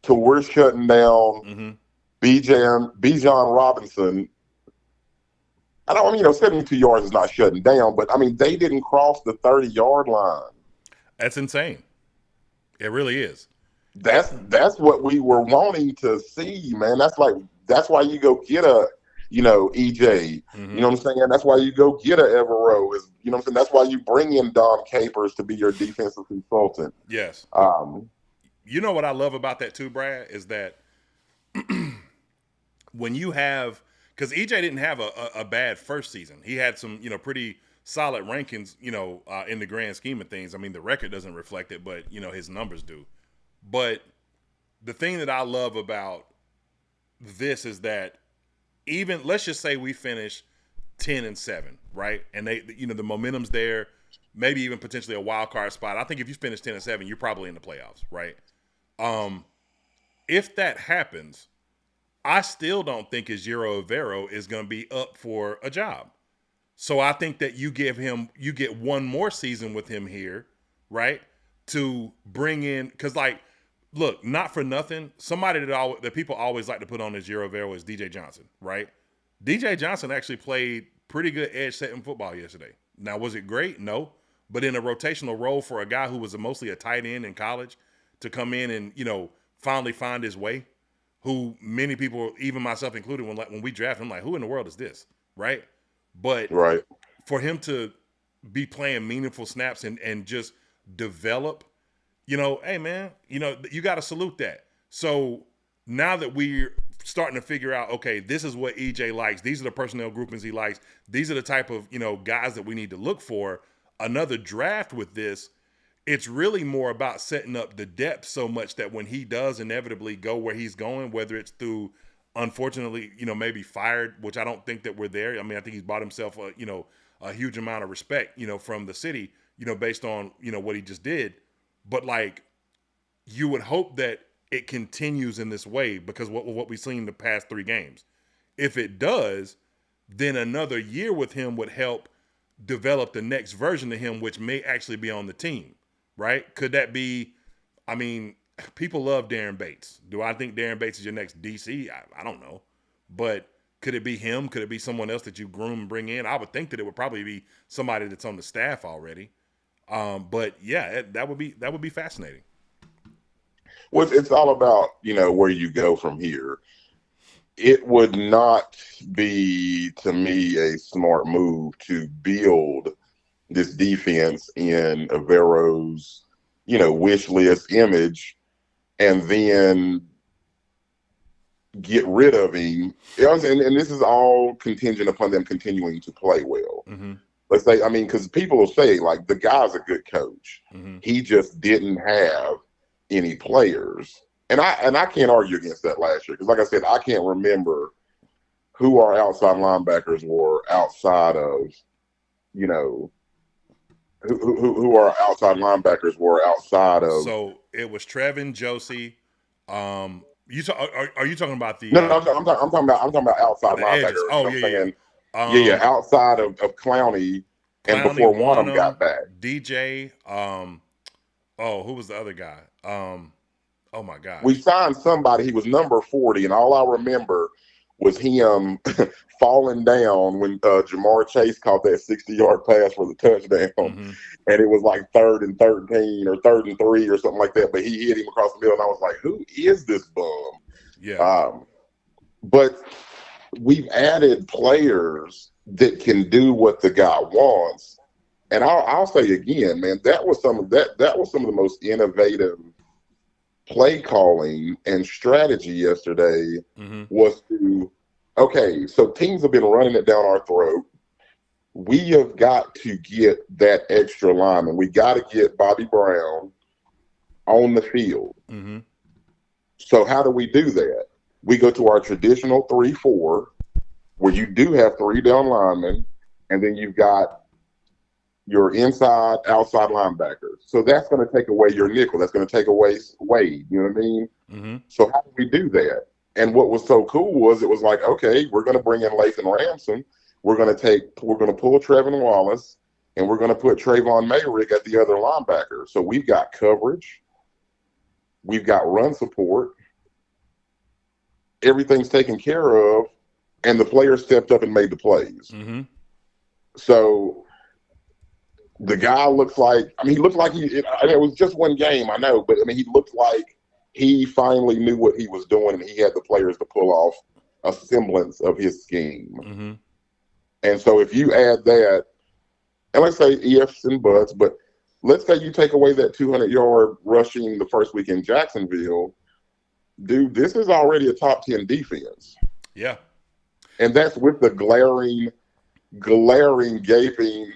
S6: to we're shutting down Bijan Robinson. I don't, 72 yards is not shutting down, but I mean, they didn't cross the 30-yard line.
S4: That's insane. It really is.
S6: That's what we were wanting to see, man. That's why you go get a, EJ. You know what I'm saying? That's why you go get a Evero. You know what I'm saying? That's why you bring in Dom Capers to be your defensive consultant.
S4: Yes.
S6: You
S4: know what I love about that too, Brad, is that when you have, because EJ didn't have a bad first season. He had some, pretty solid rankings, in the grand scheme of things. I mean, the record doesn't reflect it, but, his numbers do. But the thing that I love about this is that even, let's just say we finish 10-7, right? And they, the momentum's there, maybe even potentially a wild card spot. I think if you finish 10-7, you're probably in the playoffs, right? If that happens, I still don't think Ejiro Evero is going to be up for a job. So I think that you get one more season with him here, right? To bring in, because look, not for nothing, somebody that people always like to put on Ejiro Evero is DJ Johnson, right? DJ Johnson actually played pretty good edge setting football yesterday. Now, was it great? No. But in a rotational role for a guy who was mostly a tight end in college to come in and, finally find his way, who many people, even myself included, when we drafted him, like, who in the world is this, right? But for him to be playing meaningful snaps and just develop, hey, man, you got to salute that. So now that we're starting to figure out, okay, this is what EJ likes. These are the personnel groupings he likes. These are the type of, guys that we need to look for. Another draft with this, it's really more about setting up the depth so much that when he does inevitably go where he's going, whether it's through, unfortunately, maybe fired, which I don't think that we're there. I mean, I think he's bought himself a huge amount of respect, from the city, based on, what he just did. But you would hope that it continues in this way because what we've seen the past 3 games. If it does, then another year with him would help develop the next version of him, which may actually be on the team, right? Could that be, I mean, people love Darren Bates. Do I think Darren Bates is your next DC? I don't know. But could it be him? Could it be someone else that you groom and bring in? I would think that it would probably be somebody that's on the staff already. But yeah, that would be fascinating.
S6: Well, it's all about, where you go from here. It would not be, to me, a smart move to build this defense in Avero's, wish list image and then get rid of him. And this is all contingent upon them continuing to play well. Mm-hmm. Let's say, because people will say, the guy's a good coach. Mm-hmm. He just didn't have any players. And I can't argue against that last year because, like I said, I can't remember who our outside linebackers were outside of, who our outside linebackers were outside of.
S4: So it was Trevin, Josie. Are you talking about the?
S6: No, I'm talking about outside linebackers.
S4: Oh
S6: yeah. Outside of Clowney and before one of them got back.
S4: DJ. Who was the other guy? Oh my God.
S6: We signed somebody. He was number 40, and all I remember was him falling down when Jamar Chase caught that 60-yard pass for the touchdown, mm-hmm. and it was 3rd and 13 or 3rd and 3 or something like that. But he hit him across the middle, and I was like, "Who is this bum?"
S4: Yeah.
S6: But we've added players that can do what the guy wants, and I'll say again, man, that was some of the most innovative play calling and strategy yesterday. Mm-hmm. Was to, okay, so teams have been running it down our throat. We have got to get that extra lineman. We got to get Bobby Brown on the field. Mm-hmm. So how do we do that? We go to our traditional 3-4, where you do have 3 down linemen, and then you've got your inside, outside linebackers. So that's going to take away your nickel. That's going to take away Wade. You know what I mean? Mm-hmm. So how do we do that? And what was so cool was it was okay, we're going to bring in Lathan Ransom. We're going to pull Trevin Wallace, and we're going to put Trayvon Mayrick at the other linebacker. So we've got coverage. We've got run support. Everything's taken care of, and the players stepped up and made the plays. Mm-hmm. So the guy looks like, he looked like it was just one game, I know, but he looked like he finally knew what he was doing, and he had the players to pull off a semblance of his scheme. Mm-hmm. And so if you add that, and let's say ifs and buts, but let's say you take away that 200-yard rushing the first week in Jacksonville, dude, this is already a top 10 defense.
S4: Yeah.
S6: And that's with the glaring, gaping,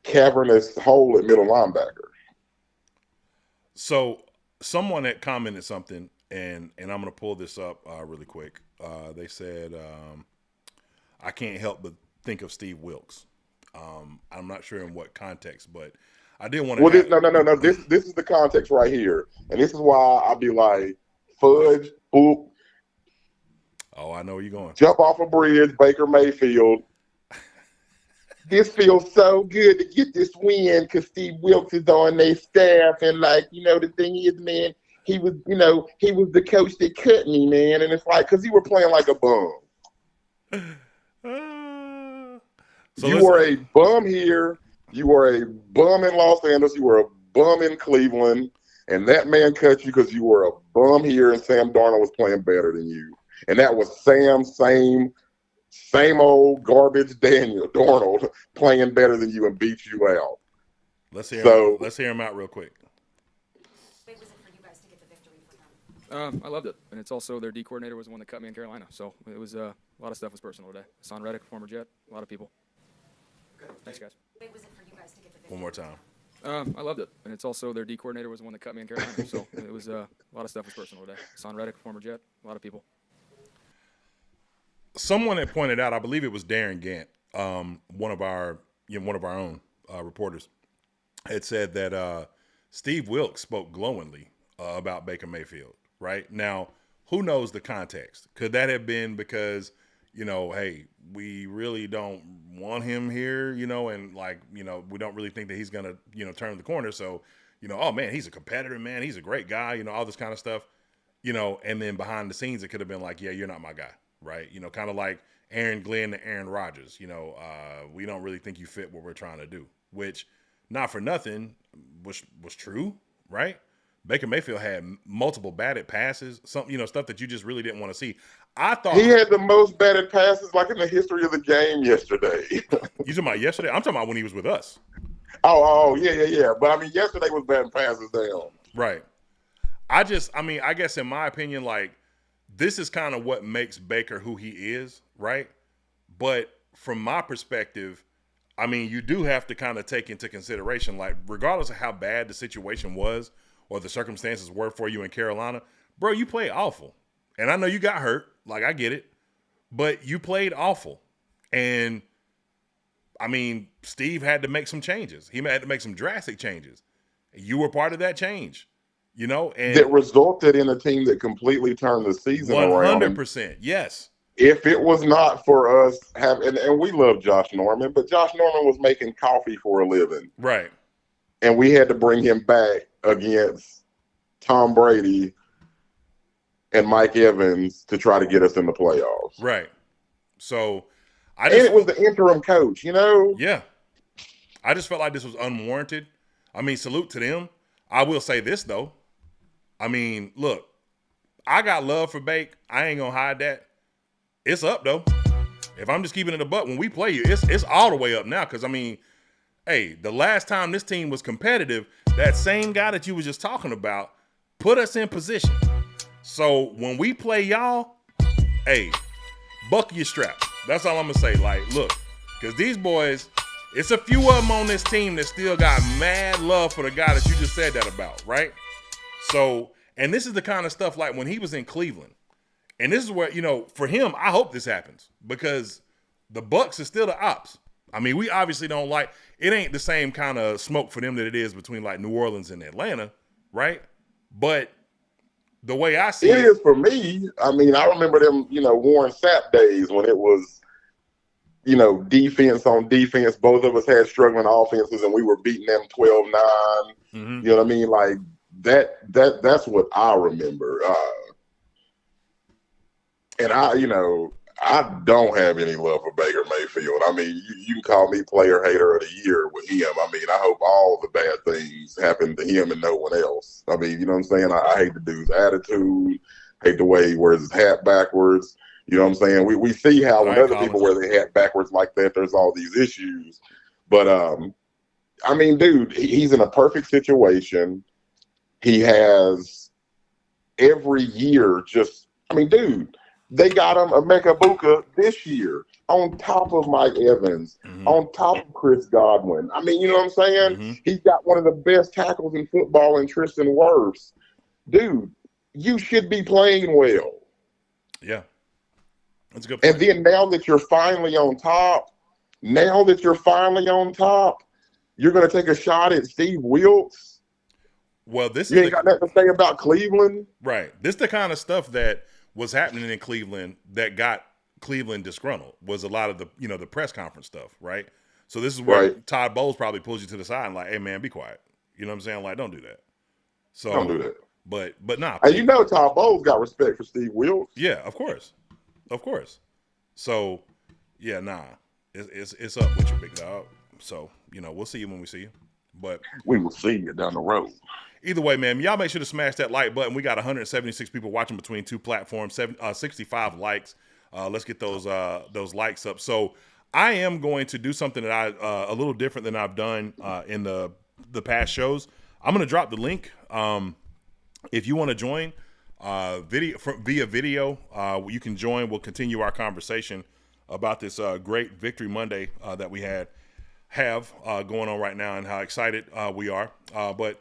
S6: cavernous hole at middle linebacker.
S4: So someone had commented something, and I'm going to pull this up really quick. They said, I can't help but think of Steve Wilkes. I'm not sure in what context, but I did want to.
S6: Well, no. This is the context right here, and this is why I'll be like, fudge, oop.
S4: Oh, I know where you're going.
S6: Jump off a bridge, Baker Mayfield. This feels so good to get this win because Steve Wilkes is on their staff, and the thing is, man, he was the coach that cut me, man, and it's like because he were playing like a bum.
S4: So
S6: you were a bum here. You were a bum in Los Angeles. You were a bum in Cleveland. And that man cut you because you were a bum here and Sam Darnold was playing better than you. And that was Sam's same old garbage Darnold playing better than you and beat you out.
S4: Let's hear him out real quick.
S7: Big was it for you guys to get the victory for them?
S8: I loved it. And it's also their D coordinator was the one that cut me in Carolina. So it was a lot of stuff was personal today. Hassan Reddick, former Jet, a lot of people. Thanks, guys.
S7: Big was it for you guys to get the victory?
S4: One more time.
S8: I loved it. And it's also their D coordinator was the one that cut me in Carolina. So it was a lot of stuff was personal today. Hassan Reddick, former Jet, a lot of people.
S4: Someone had pointed out, I believe it was Darren Gant, one of our own reporters, had said that Steve Wilkes spoke glowingly about Baker Mayfield. Right now, who knows the context? Could that have been because, hey, we really don't want him here, and we don't really think that he's gonna, turn the corner. So, oh man, he's a competitor, man, he's a great guy, all this kind of stuff, and then behind the scenes, it could have been like, yeah, you're not my guy. Right. Kind of like Aaron Glenn to Aaron Rodgers, we don't really think you fit what we're trying to do, which not for nothing was true. Right. Baker Mayfield had multiple batted passes, some, stuff that you just really didn't want to see. I thought
S6: he had the most batted passes in the history of the game yesterday.
S4: You talking about yesterday? I'm talking about when he was with us.
S6: Oh, yeah. But yesterday was batting passes down.
S4: Right. I guess in my opinion, this is kind of what makes Baker who he is, right? But from my perspective, you do have to kind of take into consideration, regardless of how bad the situation was or the circumstances were for you in Carolina, bro, you played awful. And I know you got hurt. I get it. But you played awful. And, Steve had to make some changes. He had to make some drastic changes. You were part of that change. And
S6: that resulted in a team that completely turned the season around.
S4: 100%, yes.
S6: If it was not for us and we love Josh Norman, but Josh Norman was making coffee for a living.
S4: Right.
S6: And we had to bring him back against Tom Brady and Mike Evans to try to get us in the playoffs.
S4: Right. So
S6: it was the interim coach,
S4: Yeah. I just felt like this was unwarranted. Salute to them. I will say this, though. Look, I got love for Bake. I ain't going to hide that. It's up, though. If I'm just keeping it a buck, when we play you, it's all the way up now. Because, hey, the last time this team was competitive, that same guy that you were just talking about put us in position. So when we play y'all, hey, buckle your strap. That's all I'm going to say. Look, because these boys, it's a few of them on this team that still got mad love for the guy that you just said that about, right? So, and this is the kind of stuff when he was in Cleveland. And this is where, for him, I hope this happens because the Bucs is still the ops. We obviously don't it ain't the same kind of smoke for them that it is between New Orleans and Atlanta, right? But the way I see
S6: it is for me. I remember them, Warren Sapp days when it was, defense on defense. Both of us had struggling offenses and we were beating them 12-9.
S4: Mm-hmm.
S6: You know what I mean? That's what I remember. And I don't have any love for Baker Mayfield. You can call me player hater of the year with him. I hope all the bad things happen to him and no one else. You know what I'm saying? I hate the dude's attitude, hate the way he wears his hat backwards. You know what I'm saying? We see how when other people wear their hat backwards like that, there's all these issues. But, dude, he's in a perfect situation. He has every year dude, They got him Emeka Buka this year on top of Mike Evans, on top of Chris Godwin. I mean, you know what I'm saying? He's got one of the best tackles in football in Tristan Wirfs. Dude, you should be playing well.
S4: Yeah. That's a good point.
S6: And then now that you're finally on top, you're going to take a shot at Steve Wilkes.
S4: Well,
S6: you ain't got nothing to say about Cleveland.
S4: Right. This is the kind of stuff that was happening in Cleveland that got Cleveland disgruntled, was a lot of the, the press conference stuff, right? So this is where Todd Bowles probably pulls you to the side and like, hey, man, be quiet. You know what I'm saying? Like, don't do that. So
S6: don't do that.
S4: But nah.
S6: And Todd Bowles got respect for Steve Wilkes.
S4: Yeah, of course. So, yeah, nah. It's up with you, big dog. So, we'll see you when we see you. But
S6: we will see you down the road.
S4: Either way, man, y'all make sure to smash that like button. We got 176 people watching between two platforms, 65 likes. Let's get those likes up. So I am going to do something that a little different than I've done in the past shows. I'm going to drop the link. If you want to join via video, you can join. We'll continue our conversation about this great Victory Monday that we have going on right now and how excited we are. But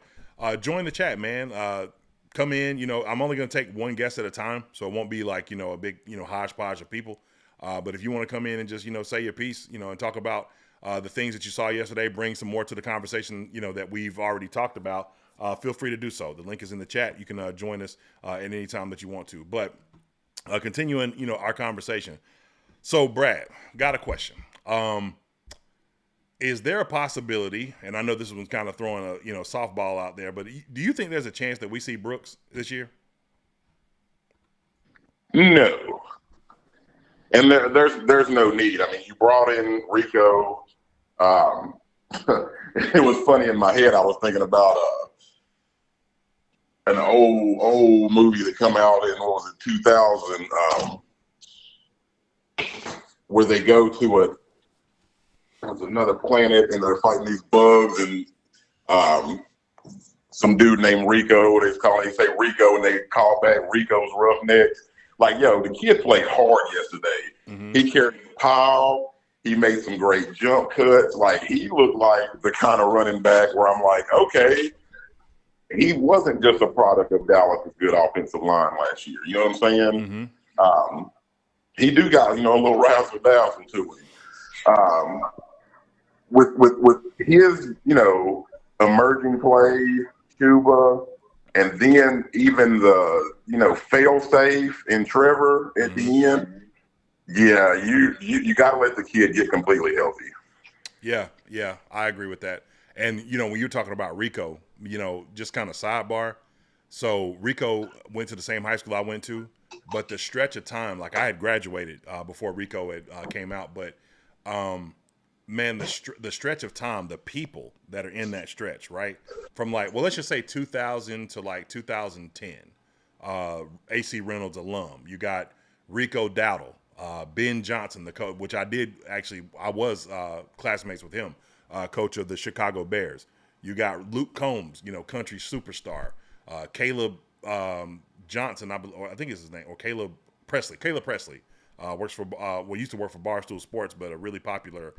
S4: join the chat, man. Come in. I'm only going to take one guest at a time, so it won't be like, a big, hodgepodge of people. But if you want to come in and just, say your piece, and talk about the things that you saw yesterday, bring some more to the conversation, that we've already talked about, feel free to do so. The link is in the chat. You can join us at any time that you want to. But continuing, our conversation. So, Brad, got a question. Is there a possibility, and I know this one's kind of throwing a softball out there, but do you think there's a chance that we see Brooks this year?
S6: No. And there's no need. I mean, you brought in Rico. It was funny in my head. I was thinking about an old movie that come out in, 2000, where they go to another planet and they're fighting these bugs, and some dude named Rico, they say Rico, and they call back Rico's Roughnecks. Like, yo, the kid played hard yesterday. He carried the pile. He made some great jump cuts. Like, he looked like the kind of running back where I'm like, okay, he wasn't just a product of Dallas' good offensive line last year. You know what I'm saying? He do got, a little razzle-dazzle to him. With his, emerging play, Cuba, and then even the, fail-safe in Trevor at the end, yeah, you got to let the kid get completely healthy.
S4: Yeah, I agree with that. And, when you're talking about Rico, just kind of sidebar. So Rico went to the same high school I went to, but the stretch of time, like I had graduated before Rico had came out, but man, the stretch of time, the people that are in that stretch, right? From let's just say 2000 to 2010, AC Reynolds alum. You got Rico Dowdle, Ben Johnson, the coach, which I was classmates with him, coach of the Chicago Bears. You got Luke Combs, country superstar, Caleb Johnson, I think is his name, or Caleb Presley. Caleb Presley used to work for Barstool Sports, but a really popular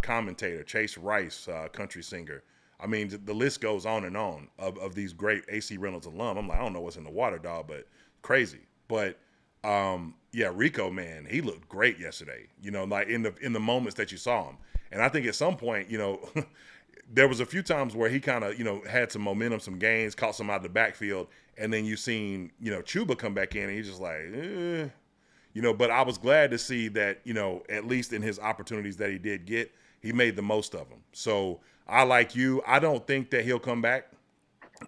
S4: commentator. Chase Rice, country singer. I mean, the list goes on and on of these great AC Reynolds alum. I'm like, I don't know what's in the water, dog, but crazy. But yeah, Rico, man, he looked great yesterday. Like in the moments that you saw him, and I think at some point, there was a few times where he kind of, had some momentum, some gains, caught some out of the backfield, and then you seen, Chuba come back in, and he's just like, but I was glad to see that, at least in his opportunities that he did get, he made the most of them. So I like you. I don't think that he'll come back.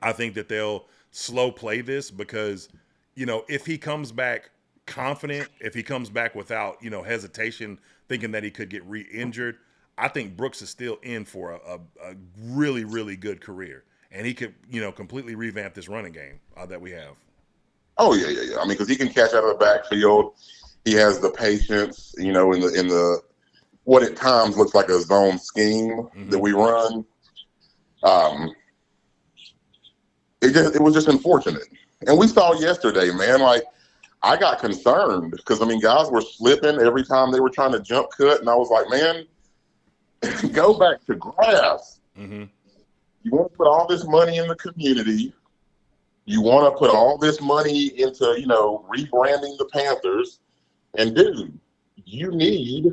S4: I think that they'll slow play this because, if he comes back confident, if he comes back without, hesitation, thinking that he could get re-injured, I think Brooks is still in for a really, really good career. And he could, completely revamp this running game that we have.
S6: Oh, yeah. I mean, because he can catch out of the backfield. He has the patience, in the what at times looks like a zone scheme that we run. It was just unfortunate. And we saw yesterday, man, like I got concerned because, I mean, guys were slipping every time they were trying to jump cut. And I was like, man, go back to grass.
S4: Mm-hmm.
S6: You want to put all this money in the community. You want to put all this money into, you know, rebranding the Panthers. And, dude, you need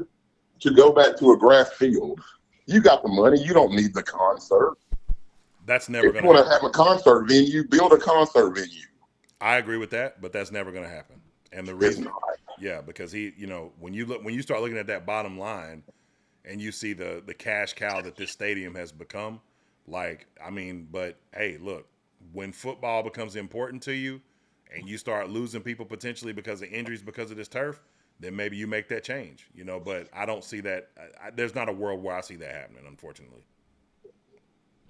S6: to go back to a grass field. You got the money. You don't need the concert.
S4: That's never going
S6: to
S4: happen.
S6: You want to have a concert venue, build a concert venue.
S4: I agree with that, but that's never going to happen. And the reason, yeah, because he, you know, when you start looking at that bottom line and you see the cash cow that this stadium has become, like, I mean, but hey, look, when football becomes important to you and you start losing people potentially because of injuries, because of this turf, then maybe you make that change, you know, but I don't see that. There's not a world where I see that happening, unfortunately.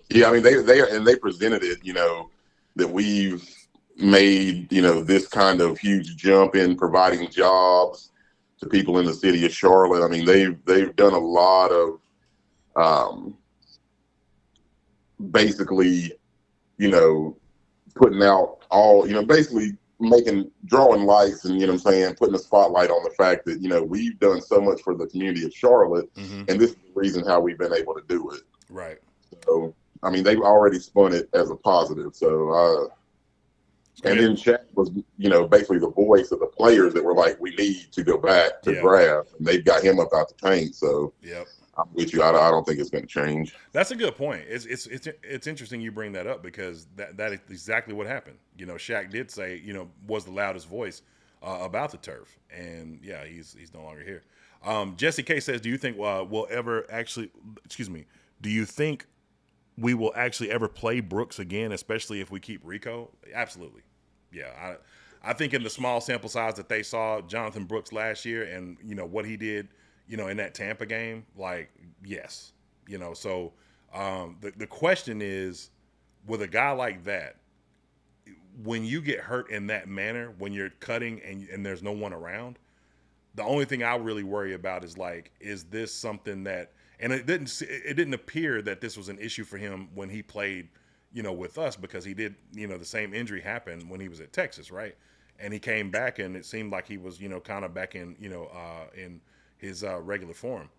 S6: Yeah. I mean, they presented it, you know, that we've made, you know, this kind of huge jump in providing jobs to people in the city of Charlotte. I mean, they've done a lot of basically, you know, putting out all, you know, basically drawing lights and, you know what I'm saying, putting a spotlight on the fact that, you know, we've done so much for the community of Charlotte, and this is the reason how we've been able to do it.
S4: Right.
S6: So, I mean, they've already spun it as a positive. So, and then Shaq was, you know, basically the voice of the players that were like, we need to go back to grass. And they've got him up out the paint. So I'm with you. I don't think it's going to change.
S4: That's a good point. It's interesting you bring that up because that is exactly what happened. You know, Shaq did say, you know, was the loudest voice about the turf. And, yeah, he's no longer here. Jesse K says, do you think we'll ever actually – do you think we will actually ever play Brooks again, especially if we keep Rico? Absolutely. Yeah. I think in the small sample size that they saw Jonathan Brooks last year and, you know, what he did, you know, in that Tampa game, like, yes. You know, so the question is, with a guy like that, when you get hurt in that manner, when you're cutting and there's no one around, the only thing I really worry about is, like, is this something that – and it didn't appear that this was an issue for him when he played, you know, with us, because he did, you know, the same injury happened when he was at Texas, right? And he came back and it seemed like he was, you know, kind of back in, you know, in his regular form.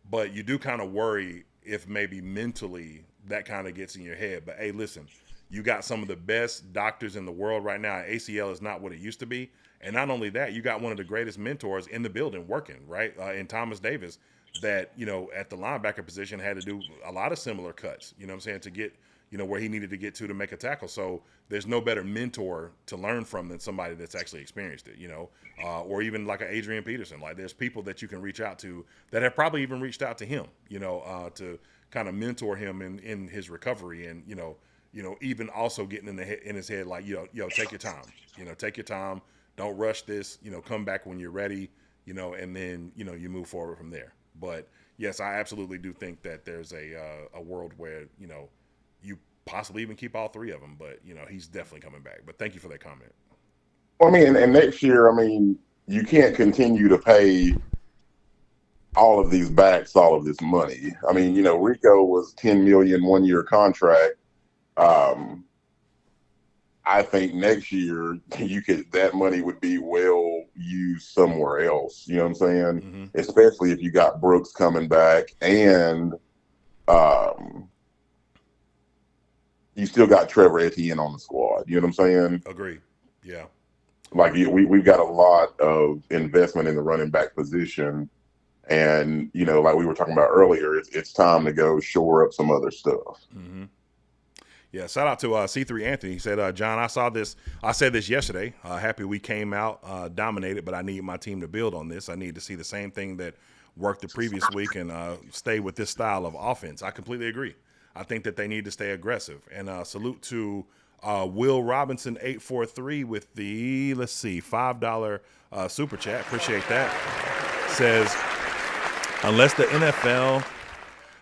S4: But you do kind of worry if maybe mentally that kind of gets in your head. But, hey, listen, you got some of the best doctors in the world right now. ACL is not what it used to be. And not only that, you got one of the greatest mentors in the building working, right, in Thomas Davis, that, you know, at the linebacker position had to do a lot of similar cuts, you know what I'm saying, to get, you know, where he needed to get to make a tackle. So there's no better mentor to learn from than somebody that's actually experienced it, you know, or even like an Adrian Peterson. Like, there's people that you can reach out to that have probably even reached out to him, you know, to kind of mentor him in his recovery, and, you know, even also getting in his head, like, yo, take your time, you know, take your time. Don't rush this, you know, come back when you're ready, you know, and then, you know, you move forward from there. But yes, I absolutely do think that there's a world where, you know, you possibly even keep all three of them. But, you know, he's definitely coming back. But thank you for that comment.
S6: Well, I mean, and next year, I mean, you can't continue to pay all of these backs all of this money. I mean, you know, Rico was $10 million 1-year contract. I think next year that money would be well used somewhere else. You know what I'm saying?
S4: Mm-hmm.
S6: Especially if you got Brooks coming back and you still got Trevor Etienne on the squad. You know what I'm saying?
S4: Agree. Yeah.
S6: Like, we've got a lot of investment in the running back position. And, you know, like we were talking about earlier, it's time to go shore up some other stuff.
S4: Mm-hmm. Yeah, shout out to C3 Anthony. He said, John, I said this yesterday. Happy we came out dominated, but I need my team to build on this. I need to see the same thing that worked the previous week and stay with this style of offense. I completely agree. I think that they need to stay aggressive. And salute to Will Robinson 843 with the, let's see, $5 super chat. Appreciate that. Says, unless the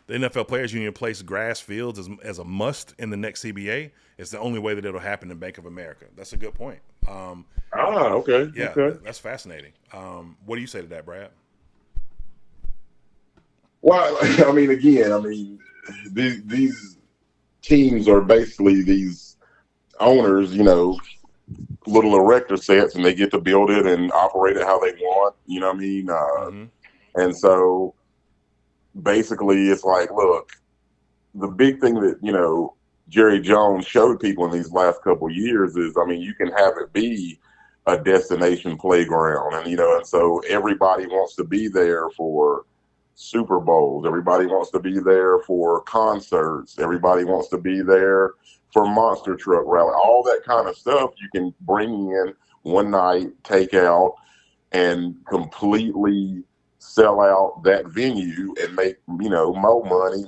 S4: NFL Players Union places grass fields as a must in the next CBA, it's the only way that it'll happen in Bank of America. That's a good point.
S6: Okay.
S4: Yeah,
S6: okay.
S4: That's fascinating. What do you say to that, Brad?
S6: Well, I mean, again, these teams are basically these owners, you know, little erector sets, and they get to build it and operate it how they want. You know what I mean? And so basically, it's like, look, the big thing that Jerry Jones showed people in these last couple of years is, I mean, you can have it be a destination playground, and so everybody wants to be there for Super Bowls. Everybody wants to be there for concerts. Everybody wants to be there for monster truck rally. All that kind of stuff you can bring in one night, take out, and completely sell out that venue and make more money.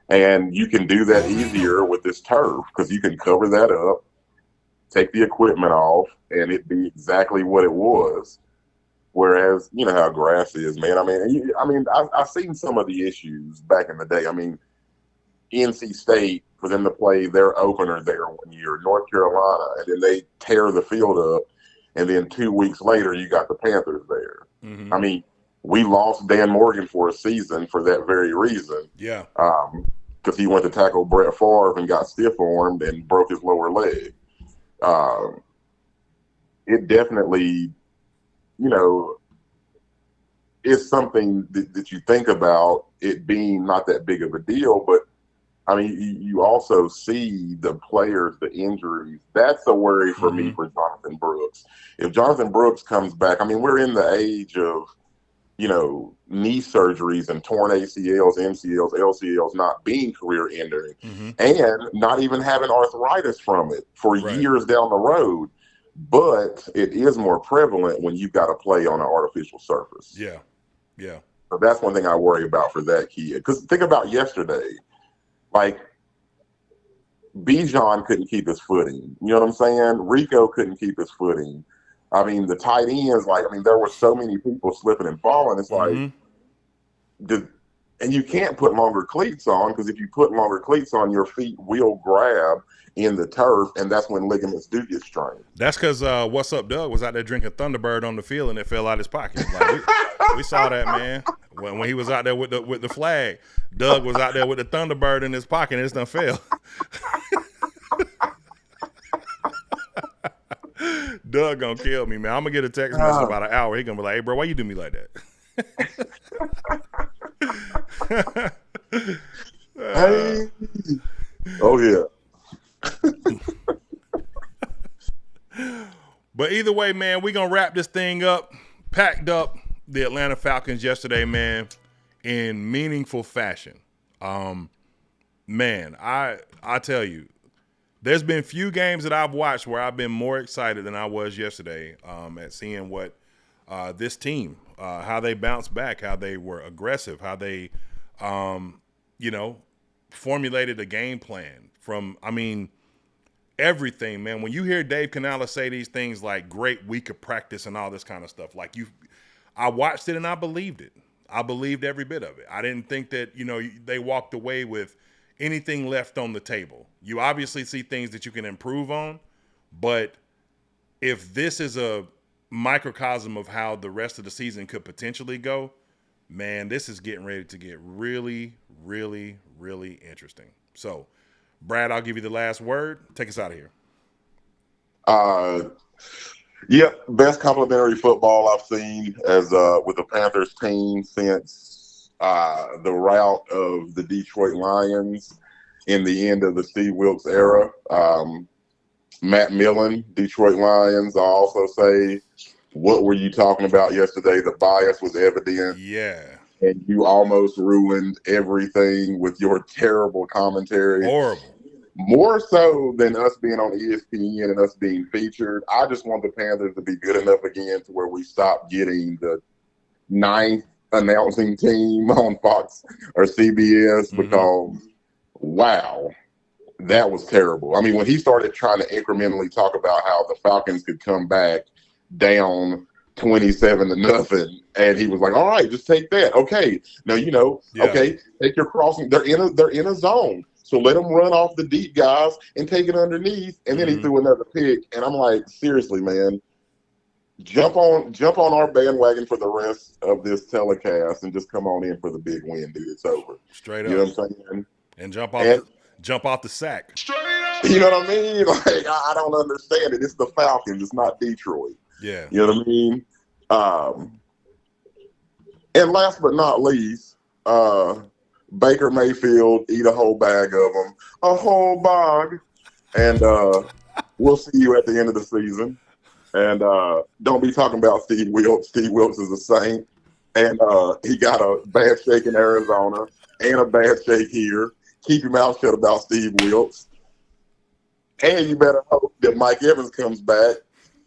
S6: And you can do that easier with this turf because you can cover that up, take the equipment off, and it be exactly what it was. Whereas, you know how grass is, man. I've seen some of the issues back in the day. I mean, NC State, for them to play their opener there one year, North Carolina, and then they tear the field up, and then 2 weeks later, you got the Panthers there. I mean, we lost Dan Morgan for a season for that very reason.
S4: Yeah.
S6: Because he went to tackle Brett Favre and got stiff-armed and broke his lower leg. It definitely, is something that you think about it being not that big of a deal. But, I mean, you also see the players, the injuries. That's a worry for me for Jonathan Brooks. If Jonathan Brooks comes back, I mean, we're in the age of, knee surgeries and torn ACLs, MCLs, LCLs not being career-ending and not even having arthritis from it for years down the road. But it is more prevalent when you've got to play on an artificial surface.
S4: Yeah.
S6: So that's one thing I worry about for that kid. Because think about yesterday. Like, Bijan couldn't keep his footing. You know what I'm saying? Rico couldn't keep his footing. I mean, the tight ends, there were so many people slipping and falling. It's like, and you can't put longer cleats on, because if you put longer cleats on, your feet will grab in the turf, and that's when ligaments do get strained.
S4: That's because What's Up Doug was out there drinking Thunderbird on the field, and it fell out his pocket. Like, we saw that, man. When he was out there with the flag, Doug was out there with the Thunderbird in his pocket, and it done fell. Doug gonna kill me, man. I'm gonna get a text message about an hour. He gonna be like, "Hey, bro, why you do me like that?"
S6: Hey. Oh yeah.
S4: But either way, man, we're going to wrap this thing up. Packed up the Atlanta Falcons yesterday, man, in meaningful fashion. Man, I tell you, there's been few games that I've watched where I've been more excited than I was yesterday at seeing what this team, how they bounced back, how they were aggressive, how they, formulated a game plan from, everything, man. When you hear Dave Canales say these things like great week of practice and all this kind of stuff, I watched it and I believed it. I believed every bit of it. I didn't think that, they walked away with anything left on the table. You obviously see things that you can improve on, but if this is a microcosm of how the rest of the season could potentially go, man, this is getting ready to get really, really, really interesting. So, Brad, I'll give you the last word. Take us out of here.
S6: Best complimentary football I've seen as with the Panthers team since the rout of the Detroit Lions in the end of the Steve Wilkes era. Matt Millen, Detroit Lions. I'll also say, what were you talking about yesterday? The bias was evident.
S4: Yeah.
S6: And you almost ruined everything with your terrible commentary.
S4: Horrible.
S6: More so than us being on ESPN and us being featured. I just want the Panthers to be good enough again to where we stop getting the ninth announcing team on Fox or CBS because, wow, that was terrible. I mean, when he started trying to incrementally talk about how the Falcons could come back down 27-0, and he was like, all right, just take that. Okay. Now, okay, take your crossing. They're in a zone. So let them run off the deep guys and take it underneath. And then he threw another pick. And I'm like, seriously, man, jump on our bandwagon for the rest of this telecast and just come on in for the big win, dude. It's over.
S4: Straight up.
S6: You know what I'm saying?
S4: And jump off the sack.
S3: Straight up.
S6: You know what I mean? Like, I don't understand it. It's the Falcons. It's not Detroit.
S4: Yeah.
S6: You know what I mean? And last but not least, Baker Mayfield, eat a whole bag of them. A whole bag. And we'll see you at the end of the season. And don't be talking about Steve Wilkes. Steve Wilkes is a saint. And he got a bad shake in Arizona and a bad shake here. Keep your mouth shut about Steve Wilkes. And you better hope that Mike Evans comes back,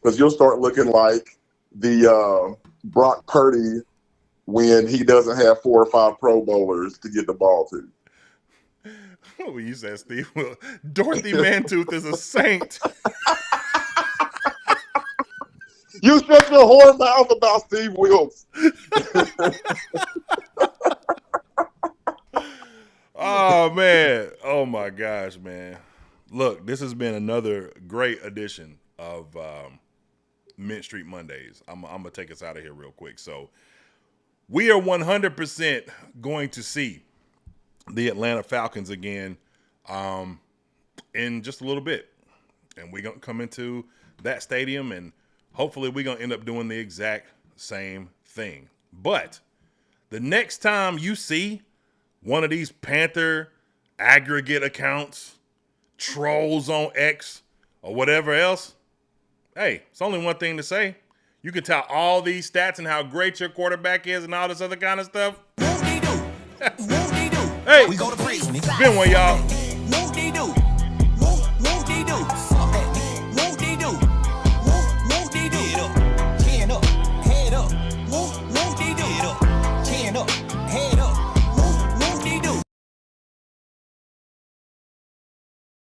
S6: because you'll start looking like the Brock Purdy when he doesn't have 4 or 5 Pro Bowlers to get the ball to.
S4: Oh, you said Steve Wilkes. Dorothy Mantooth is a saint.
S6: You shut your whore mouth about Steve Wilkes.
S4: Oh, man. Oh, my gosh, man. Look, this has been another great edition of Mint Street Mondays. I'm going to take us out of here real quick. So we are 100% going to see the Atlanta Falcons again in just a little bit. And we're going to come into that stadium, and hopefully we're going to end up doing the exact same thing. But the next time you see one of these Panther aggregate accounts, trolls on X, or whatever else, hey, it's only one thing to say. You can tell all these stats and how great your quarterback is and all this other kind of stuff. Hey, it's been one, y'all.